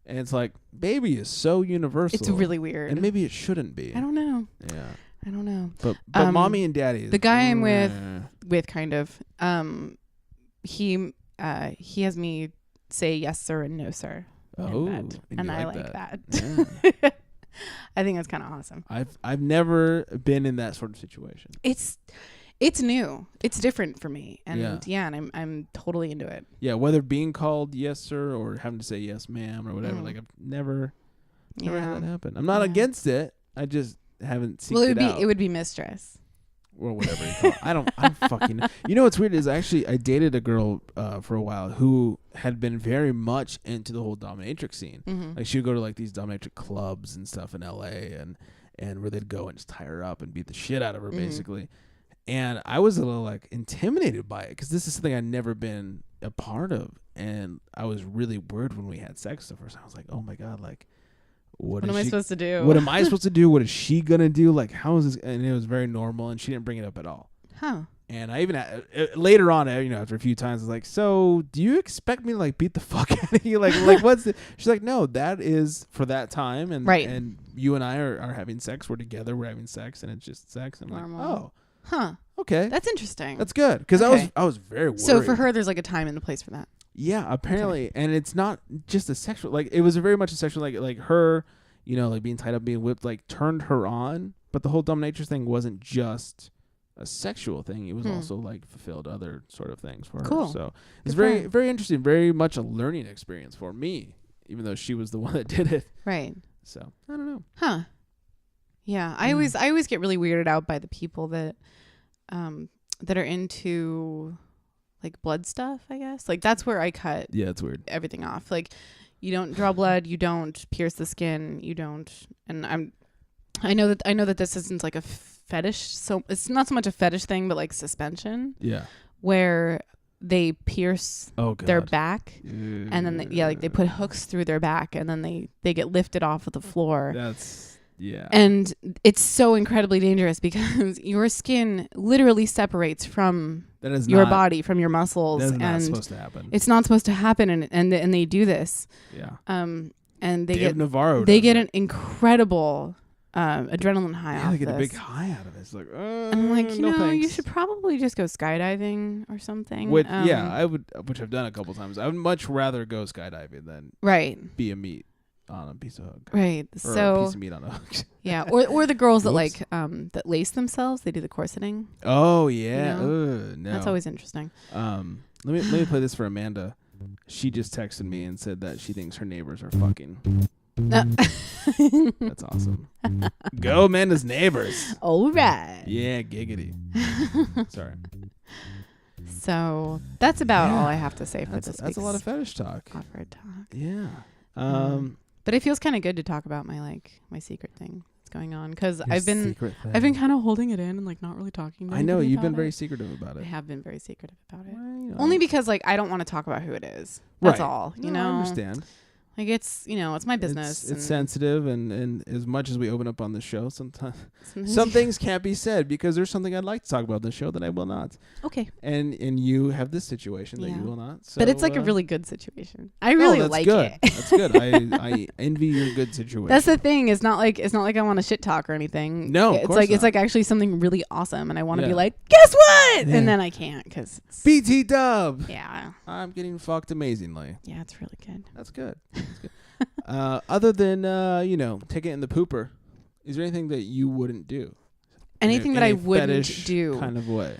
and it's like, baby is so universal. It's really weird. and maybe it shouldn't be. I don't know. Yeah, I don't know. but Um, mommy and daddy. Is, the guy I'm with- eh. With kind of, he has me say yes sir and no sir in Oh, bed, and and you I like like that. Yeah. I think that's kind of awesome. I've never been in that sort of situation. It's new. It's different for me, and and I'm totally into it. Yeah, whether being called yes sir or having to say yes ma'am or whatever, like I've never had that happen. I'm not Yeah. against it. I just haven't seeked Well, it out. it would be mistress. Or whatever you call it. I'm fucking. You know what's weird is I dated a girl for a while who had been very much into the whole dominatrix scene. Mm-hmm. Like she would go to like these dominatrix clubs and stuff in LA and where they'd go and just tie her up and beat the shit out of her basically. And I was a little like intimidated by it because this is something I'd never been a part of, and I was really worried when we had sex the first time. I was like, oh my god, like what What am I supposed to do? What am I supposed to do? What is she gonna do? Like, how is this? And it was very normal, and she didn't bring it up at all. Huh. And I even later on, after a few times, I was like, "So, do you expect me to like beat the fuck out of you? Like what's the?" She's like, "No, that is for that time, and Right. and you and I are having sex. We're together. We're having sex, and it's just sex." I'm Normal. like, "Oh, Huh. okay, That's interesting. that's good." Because Okay. I was very worried. So for her, there's like a time and a place for that. Yeah, apparently, and it's not just a sexual. Like it was very much a sexual. Like her, like being tied up, being whipped, like turned her on. But the whole dominatrix thing wasn't just a sexual thing. It was also like fulfilled other sort of things for Cool. her. So it's Good for very her. very interesting. Very much a learning experience for me, even though she was the one that did it. Right. So I don't know. Huh. Yeah. I always get really weirded out by the people that are into like blood stuff, I guess. Like that's where I cut Yeah, it's weird. everything off. Like you don't draw blood, you don't pierce the skin, you don't. And I know that this isn't like a fetish, so it's not so much a fetish thing, but like suspension, Yeah. where they pierce Oh god. their back, and then they put hooks through their back, and then they get lifted off of the floor. That's yeah. And it's so incredibly dangerous because your skin literally separates from that is your not, body, from your muscles, That is not and supposed to happen. it's not supposed to happen. And they do this, Yeah. and they Dave get Navarro. they does get it. an incredible adrenaline high Yeah, off they get this. a big high out of it. It's like, And I'm like, no you thanks. should probably just go skydiving or something. Which, I would, which I've done a couple times. I would much rather go skydiving than right, be a meat on a piece of hook. right. Or a So piece of meat on a hook. yeah, or the girls that Whoops. like that lace themselves. They do the corseting. Oh yeah, You no. That's always interesting. Let me play this for Amanda. She just texted me and said that she thinks her neighbors are fucking. That's awesome. Go Amanda's neighbors. All right. Yeah, giggity. Sorry. So that's about Yeah. all I have to say for That's this a lot of week's fetish talk. Off-road talk. Yeah. But it feels kind of good to talk about my secret thing that's going on, because your I've been secret thing. kind of holding it in and like not really talking to I know anybody you've been about very it. secretive about I it. have been very secretive about it. Well, you know. Only because like I don't want to talk about who it is. That's Right. all. You No, know. I understand. Like it's it's my business. It's and sensitive, and as much as we open up on the show, sometimes sometimes- some things can't be said because there's something I'd like to talk about on the show that I will not. Okay. And you have this situation that Yeah. you will not. So, But it's like a really good situation. I oh, really that's like good. it. That's good. I envy your good situation. That's the thing. It's not like I want to shit talk or anything. No, of it's course like it's not. like actually something really awesome, and I want to be Yeah. like, guess what? Yeah. And then I can't because BT Dub. yeah, I'm getting fucked amazingly. yeah, it's really good. That's good. That's good. Other than take it in the pooper, is there anything that you wouldn't do? Anything In that a I wouldn't fetish do. kind of way.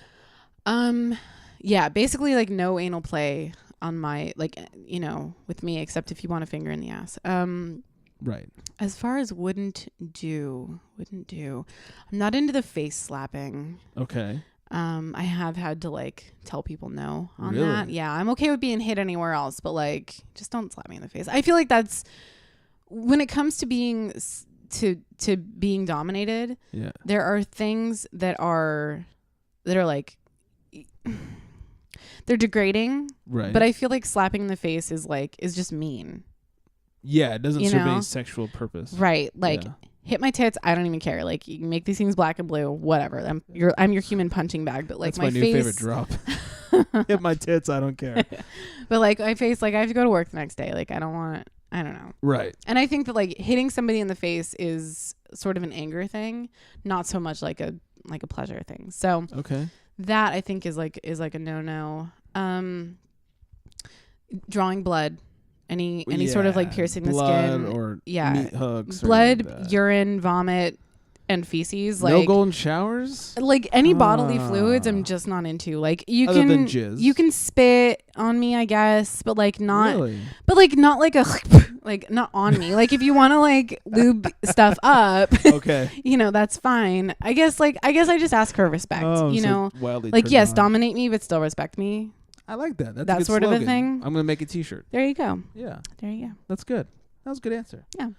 Yeah, basically like no anal play on my with me, except if you want a finger in the ass. Right. As far as wouldn't do. I'm not into the face slapping. Okay. I have had to like tell people no on Really? that. Yeah, I'm okay with being hit anywhere else, but like just don't slap me in the face. I feel like that's when it comes to being to being dominated. Yeah. There are things that are like they're degrading, Right. but I feel like slapping in the face is just mean. Yeah, it doesn't You serve know? any sexual purpose. Right. Like Yeah. hit my tits, I don't even care. Like you can make these things black and blue, whatever. I'm your human punching bag, but like That's my new face, favorite drop. Hit my tits, I don't care. but like my face, like I have to go to work the next day. Like I don't know. Right. And I think that like hitting somebody in the face is sort of an anger thing, not so much like a pleasure thing. So Okay. that I think is like a no. Drawing blood, any sort of like Yeah, piercing the blood skin, or yeah, meat hooks. or blood, anything like that. urine, vomit, and feces. No Like golden showers. like any bodily fluids, Ah. I'm just not into. Like you Other can than jizz. you can spit on me, I guess, but like not. Really? But like not like a like not on me. Like if you want to like lube stuff up, Okay. you know, that's fine. I guess I just ask for respect. Oh, you so know, wildly like turned yes, on. dominate me, but still respect me. I like that. That's That a good sort of a slogan. thing. I'm gonna make a T-shirt. There you go. Yeah, There you go. that's good. That was a good answer. Yeah.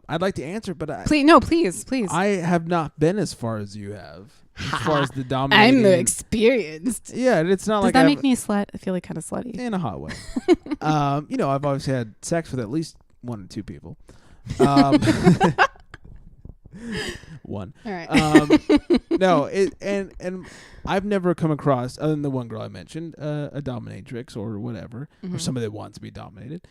I'd like to answer, but Please. I have not been as far as you have. As far as the dominating. I'm the experienced. Yeah, it's not Does like that I've- make me a slut? I feel like kind of slutty. in a hot way. You know, I've always had sex with at least one or two people. One. All right. No, and I've never come across, other than the one girl I mentioned, a dominatrix or whatever, or somebody that wants to be dominated.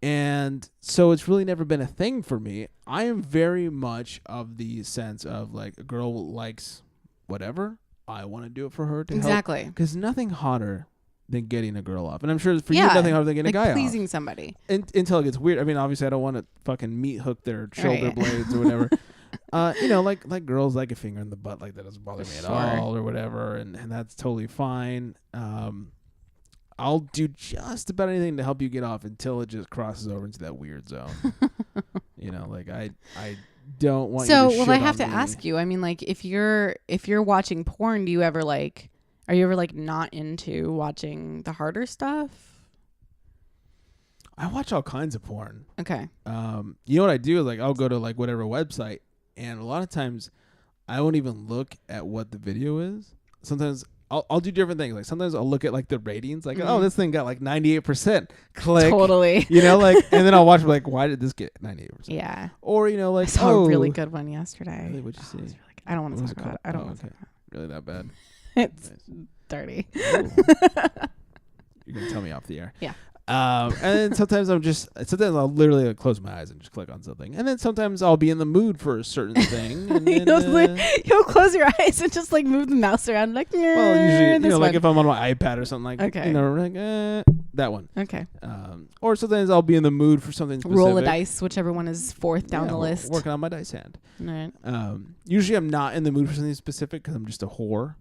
And so it's really never been a thing for me. I am very much of the sense of like a girl likes whatever, I want to do it for her to help. Exactly. Because nothing hotter than getting a girl off. And I'm sure for Yeah, you, nothing hotter than getting like a guy pleasing off. somebody. Until it gets weird. I mean, obviously, I don't want to fucking meat hook their shoulder Right. blades or whatever. You know, like girls like a finger in the butt, like that doesn't bother me at Sure. all or whatever, and that's totally fine. I'll do just about anything to help you get off until it just crosses over into that weird zone. You know, like I don't want. So, you to well, shit I have on to me. ask you. I mean, like, if you're watching porn, do you ever like? Are you ever like not into watching the harder stuff? I watch all kinds of porn. Okay. You know what I do is like I'll go to like whatever website, and a lot of times I won't even look at what the video is. Sometimes I'll do different things. Like sometimes I'll look at like the ratings, like oh, this thing got like 98%. Click. Totally. You know, like, and then I'll watch like why did this get 98%? Yeah. Or you know, like I saw oh, a really good one yesterday. Really? What'd you see? It was really good. I don't want What to was talk it about it. called? I don't Oh, want to okay. talk about Really that bad? it. It's Nice. dirty. You're gonna tell me off the air. Yeah. And then sometimes I'll literally like, close my eyes and just click on something, and then sometimes I'll be in the mood for a certain thing. And then, You'll close your eyes and just like move the mouse around, like well, usually, you this know, like one. if I'm on my iPad or something, like Okay. you know, like that one. Okay. Or sometimes I'll be in the mood for something specific. Roll a dice, whichever one is fourth down Yeah, the list. Working on my dice hand. All right. Usually I'm not in the mood for something specific because I'm just a whore.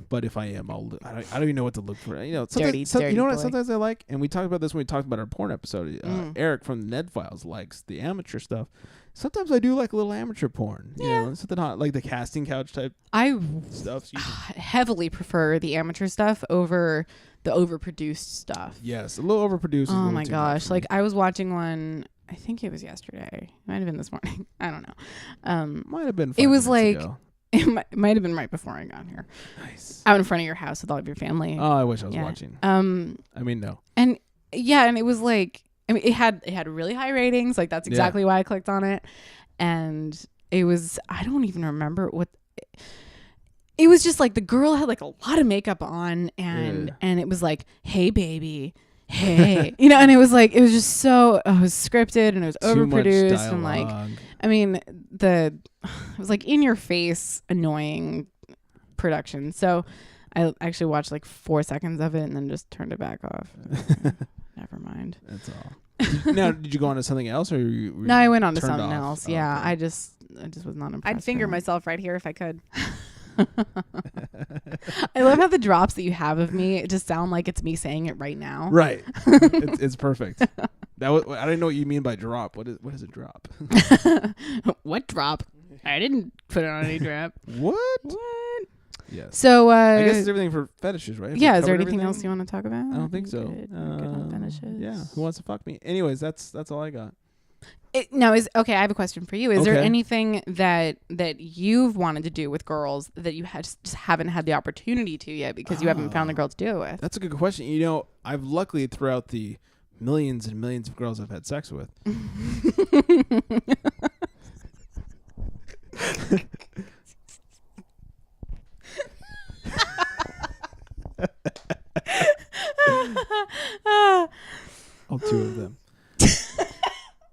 But if I am, I don't even know what to look for. You know, sometimes, Dirty you know what? boy. Sometimes I like, and we talked about this when we talked about our porn episode. Eric from the Ned Files likes the amateur stuff. Sometimes I do like a little amateur porn. You know, something hot, like the casting couch type I stuff. heavily prefer the amateur stuff over the overproduced stuff. Yes, a little overproduced. is a Oh little my too much gosh. for Like me. I was watching one, I think it was yesterday. It might have been this morning. I don't know. Might have been. 5 it was minutes like ago. it might have been right before I got here. Nice. Out in front of your house with all of your family. Oh, I wish I was Yeah. watching. I mean, no. and it was like, I mean, it had really high ratings. Like that's exactly why I clicked on it. And it was, I don't even remember what it was. Just like the girl had like a lot of makeup on, and it was like, hey baby, hey, you know, and it was like, it was just so, it was scripted and it was Too much overproduced and like, dialogue. I mean, it was like in your face, annoying production. So I actually watched like 4 seconds of it and then just turned it back off. Never mind. That's all. Now, did you go on to something else, or were you No, I went on to turned something off? else. Oh, Yeah, okay. I just was not impressed. I'd finger by it. myself right here if I could. I love how the drops that you have of me just sound like it's me saying it right now. Right. it's perfect. That was, I didn't know what you mean by drop. What is a drop? What drop? I didn't put it on any drop. What? What? Yes. So I guess it's everything for fetishes, right? Have we yeah, is there covered anything everything? else you want to talk about? I don't think so. Good. We're good on fetishes. Yeah. Who wants to fuck me? Anyways, that's all I got. No, is okay. I have a question for you. Is there Okay. anything that you've wanted to do with girls that you just haven't had the opportunity to yet because you haven't found a girl to do it with? That's a good question. You know, I've luckily throughout the millions and millions of girls I've had sex with. All two of them.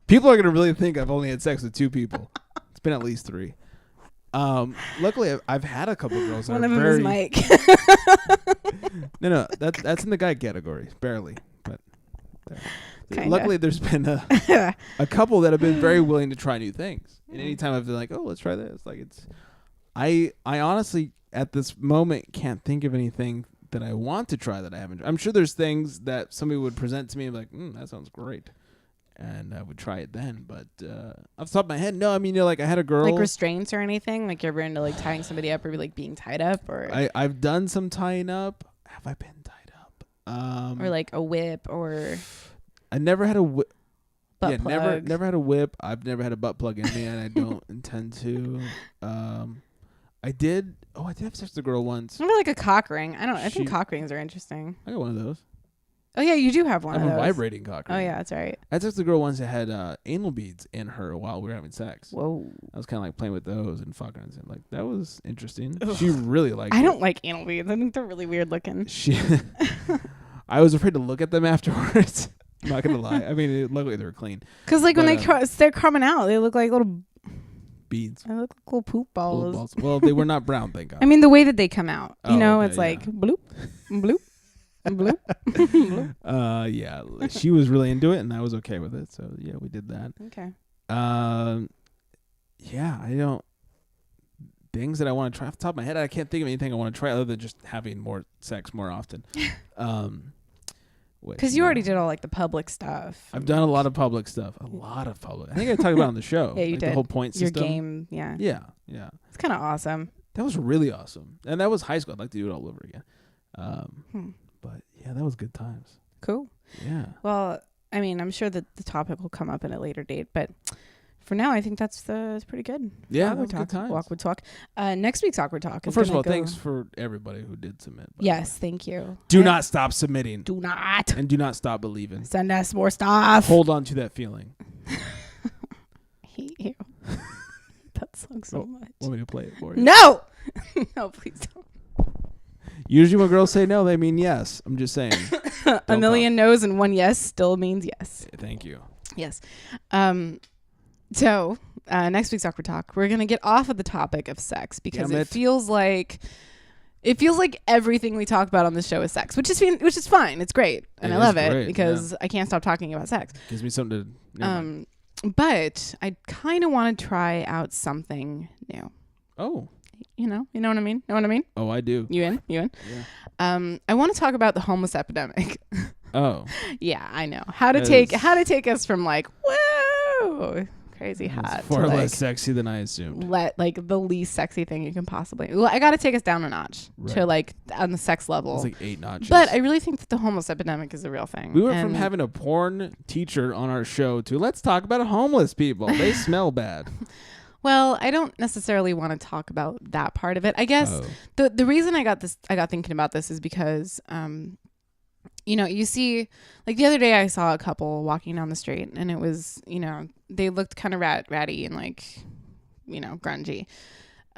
People are gonna really think I've only had sex with two people. It's been at least three. Luckily, I've had a couple girls that One are of them very. is Mike. No, that's in the guy category, barely. But Kinda. luckily, there's been a couple that have been very willing to try new things. And anytime I've been like, oh, let's try this, like I honestly at this moment can't think of anything that I want to try that I haven't. I'm sure there's things that somebody would present to me and be like, that sounds great, and I would try it then. But off the top of my head, no. I mean, like I had a girl. Like restraints or anything? Like you're ever into like tying somebody up or like being tied up or I've done some tying up. Have I been tied up? or like a whip or I never had a whip. butt Yeah, plug? never had a whip. I've never had a butt plug in me, and I don't intend to. I did have sex with a girl once. Maybe like a cock ring. I think She- cock rings are interesting. I got one of those. Oh yeah, you do have one I have of a those. vibrating cock ring. Oh yeah, that's right. I had sex with a girl once that had anal beads in her while we were having sex. Whoa. I was kind of like playing with those and fucking and like that was interesting. She really liked I it. don't like anal beads. I think they're really weird looking. She I was afraid to look at them afterwards. I'm not gonna lie. I mean, luckily they were clean. Cause like when But, they're coming out, they look like little Beads. They look like little poop balls. Little balls. Well, they were not brown, thank God. I mean, the way that they come out, you Oh, know, okay, it's like bloop, bloop, bloop, bloop. Yeah, she was really into it, and I was okay with it. So yeah, we did that. Okay. Yeah, I don't things that I want to try off the top of my head. I can't think of anything I want to try other than just having more sex more often. Because you already did all like the public stuff. I've done a lot of public stuff. A lot of public. I think I talked about it on the show. Yeah, you like did. The whole point Your system. game, yeah. Yeah, yeah. It's kind of awesome. That was really awesome, and that was high school. I'd like to do it all over again. But yeah, that was good times. Cool. Yeah. Well, I mean, I'm sure that the topic will come up at a later date, but for now, I think that's pretty good. Yeah, Awkward that was good talk. times. Awkward talk. Next week's awkward talk. Well, is first of gonna all, go- thanks for everybody who did submit. by the Yes, way. thank you. Do And not stop submitting. Do not And do not stop believing. send us more stuff. Hold on to that feeling. I hate you. That song so much. Want me to play it for you? No, no, please don't. Usually when girls say no, they mean yes. I'm just saying. A million no's and one yes still means yes. Thank you. Yes. So next week's awkward talk, we're gonna get off of the topic of sex because Damn it it. feels like everything we talk about on the show is sex, which is fine. It's great, and It I is love it great, because I can't stop talking about sex. Gives me something to. never mind. But I kind of want to try out something new. Oh. You know what I mean? Know what I mean? Oh, I do. You in? Yeah. I want to talk about the homeless epidemic. Oh. Yeah, I know how to That take us from like whoa crazy hot Far to less like sexy than I assumed. like the least sexy thing you can possibly. Well, I got to take us down a notch to Right. like on the sex level. It's like 8 notches. But I really think that the homeless epidemic is a real thing. We went from And- having a porn teacher on our show to let's talk about homeless people. They smell bad. Well, I don't necessarily want to talk about that part of it. I guess Oh. the reason I got thinking about this is because you see, like the other day I saw a couple walking down the street and it was, they looked kind of ratty and like, grungy.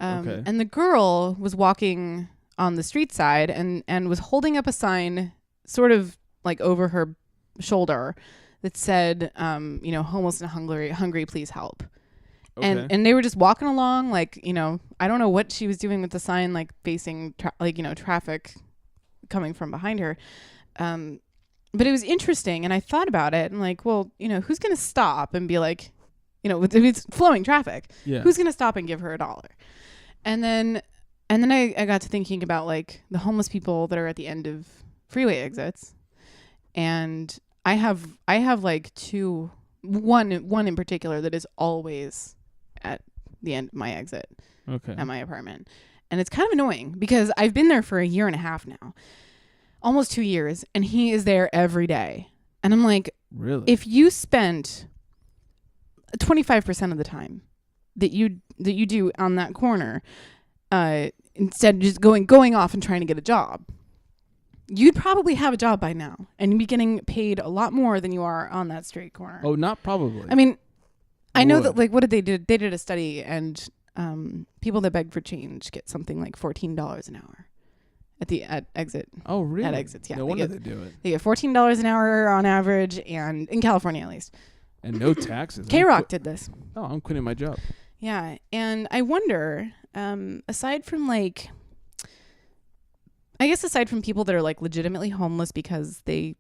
Okay. And the girl was walking on the street side and was holding up a sign sort of like over her shoulder that said, homeless and hungry, please help. Okay. And they were just walking along, like, I don't know what she was doing with the sign, like facing traffic coming from behind her. But it was interesting. And I thought about it and like, well, who's going to stop and be like, it's flowing traffic. Yeah. Who's going to stop and give her $1? And then I got to thinking about like the homeless people that are at the end of freeway exits. And I have like one in particular that is always at the end of my exit Okay. at my apartment. And it's kind of annoying because I've been there for a year and a half now, almost 2 years, and he is there every day. And I'm like, Really? if you spent 25% of the time that you do on that corner, instead of just going off and trying to get a job, you'd probably have a job by now and you'd be getting paid a lot more than you are on that street corner. Oh, not probably. I mean, I know Would. that, like, what did they do? They did a study, and people that beg for change get something like $14 an hour at exit. Oh, really? At exits, yeah. No wonder they do it. They get $14 an hour on average, and in California at least. And no taxes. K-Rock did this. Oh, I'm quitting my job. Yeah, and I wonder, aside from people that are like legitimately homeless because they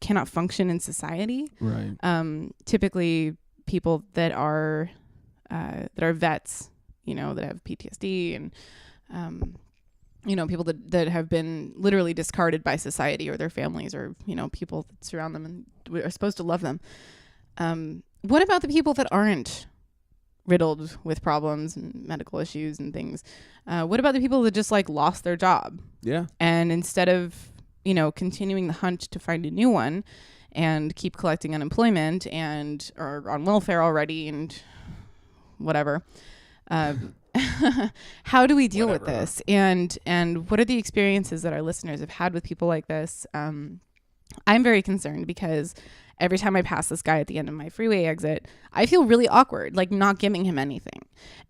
cannot function in society, Right. typically people that are vets, that have PTSD, and people that have been literally discarded by society or their families, or people that surround them and are supposed to love them. What about the people that aren't riddled with problems and medical issues and things? What about the people that just like lost their job? Yeah. And instead of, continuing the hunt to find a new one and keep collecting unemployment and are on welfare already and whatever, how do we deal with this? And what are the experiences that our listeners have had with people like this? I'm very concerned because every time I pass this guy at the end of my freeway exit, I feel really awkward, like not giving him anything.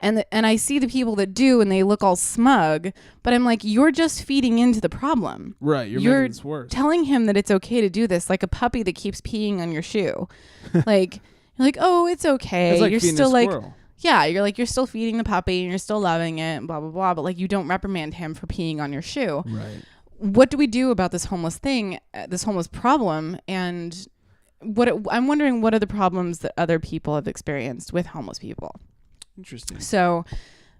And I see the people that do, and they look all smug, but I'm like, you're just feeding into the problem. Right. You're making this worse. Telling him that it's okay to do this, like a puppy that keeps peeing on your shoe. Like, you're like, oh, it's okay. It's like you're feeding still a like, squirrel. yeah, you're like, you're still feeding the puppy and you're still loving it and blah, blah, blah. But like, you don't reprimand him for peeing on your shoe. Right. What do we do about this homeless thing, this homeless problem? And I'm wondering, what are the problems that other people have experienced with homeless people? Interesting. So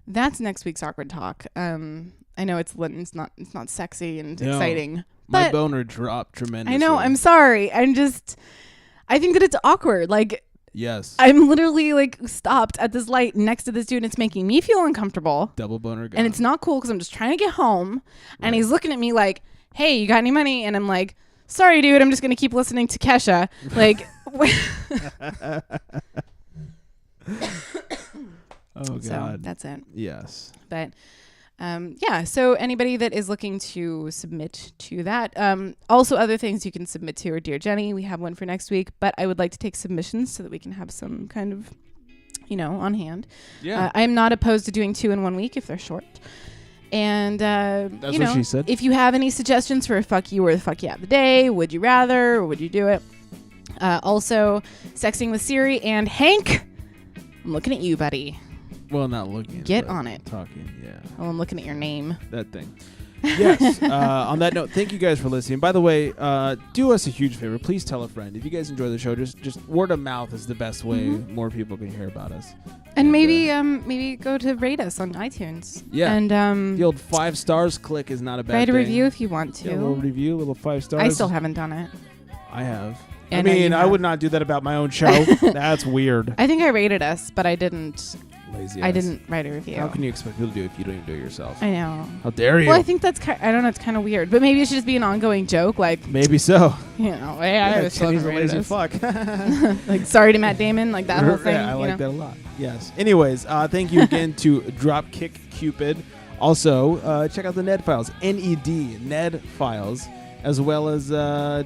that's next week's Awkward Talk. I know it's not sexy and No. exciting. My But boner dropped tremendously. I know. I'm sorry. I think that it's awkward. Like, Yes. I'm literally like stopped at this light next to this dude, and it's making me feel uncomfortable. Double boner gone. And it's not cool because I'm just trying to get home. And he's looking at me like, hey, you got any money? And I'm like, sorry, dude, I'm just going to keep listening to Kesha. Like, Oh, so God. that's it. Yes. But yeah, so anybody that is looking to submit to that, also other things you can submit to are Dear Jenny. We have one for next week, but I would like to take submissions so that we can have some kind of, on hand. Yeah. I'm not opposed to doing 2 in 1 week if they're short. And, That's what she said. If you have any suggestions for a fuck you or the fuck yeah of the day, would you rather, or would you do it? Also, Sexting with Siri and Hank. I'm looking at you, buddy. Well, not looking. Get but on it. Talking, yeah. Oh, I'm looking at your name. That thing. Yes. On that note, thank you guys for listening. By the way, do us a huge favor. Please tell a friend. If you guys enjoy the show, just word of mouth is the best way more people can hear about us. And maybe go to rate us on iTunes. Yeah. And The old 5 stars click is not a bad write a thing. review if you want to. Yeah, a little review, a little 5 stars. I still haven't done it. I have. I I know you mean, I have. would not do that about my own show. That's weird. I think I rated us, but I didn't. Lazy I ass. didn't write a review. How can you expect people to do it if you don't even do it yourself? I know. How dare you? Well, I think that's I don't know. It's kind of weird, but maybe it should just be an ongoing joke, like Maybe so. I was Jenny's a rated lazy us. fuck. Like, sorry to Matt Damon, like that whole thing. Yeah, I you like know? that a lot. Yes. Anyways, thank you again to Dropkick Cupid. Also, check out the Ned Files, NED, Ned Files, as well as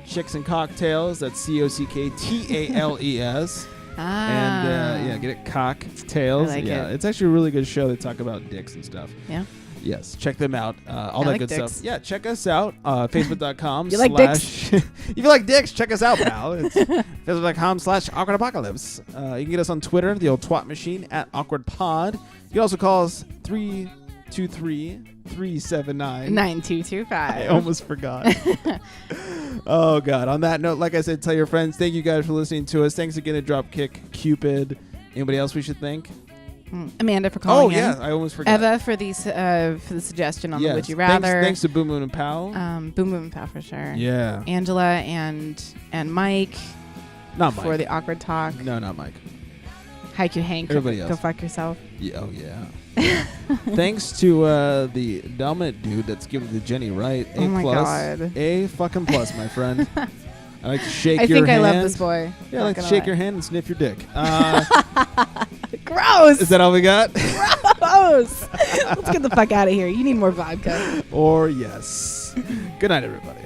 Chicks and Cocktails. That's COCKTALES. And yeah, get it, Cocktails. I like yeah, it. It's actually a really good show. They talk about dicks and stuff. Yeah. Yes, check them out. All I that like good dicks. stuff. Yeah, check us out. Facebook.com. You like dicks? If you like dicks, check us out, pal. It's Facebook.com/awkward-apocalypse. You can get us on Twitter, the old twat machine, at Awkward Pod. You can also call us 323-379. 9225. I almost forgot. Oh, God. On that note, like I said, tell your friends. Thank you guys for listening to us. Thanks again to Dropkick Cupid. Anybody else we should thank? Amanda for calling in. Oh, yeah. I almost forgot. Eva for the suggestion on the Yes. Would You Rather. Thanks to Boom Moon and Pal. Boom Boom and Pal for sure. Yeah. Angela and Mike Not Mike. for the Awkward Talk. No, not Mike. Haiku Hank. Everybody Go else. fuck yourself. Yeah, oh yeah. Thanks to the dominant dude that's giving the Jenny right. A Oh my plus. God. A fucking plus, my friend. I like to shake I your think hand. I love this boy. Yeah, I Not like to gonna shake lie. your hand and sniff your dick. Gross. Is that all we got? Gross. Let's get the fuck out of here. You need more vodka. Or yes. Good night, everybody.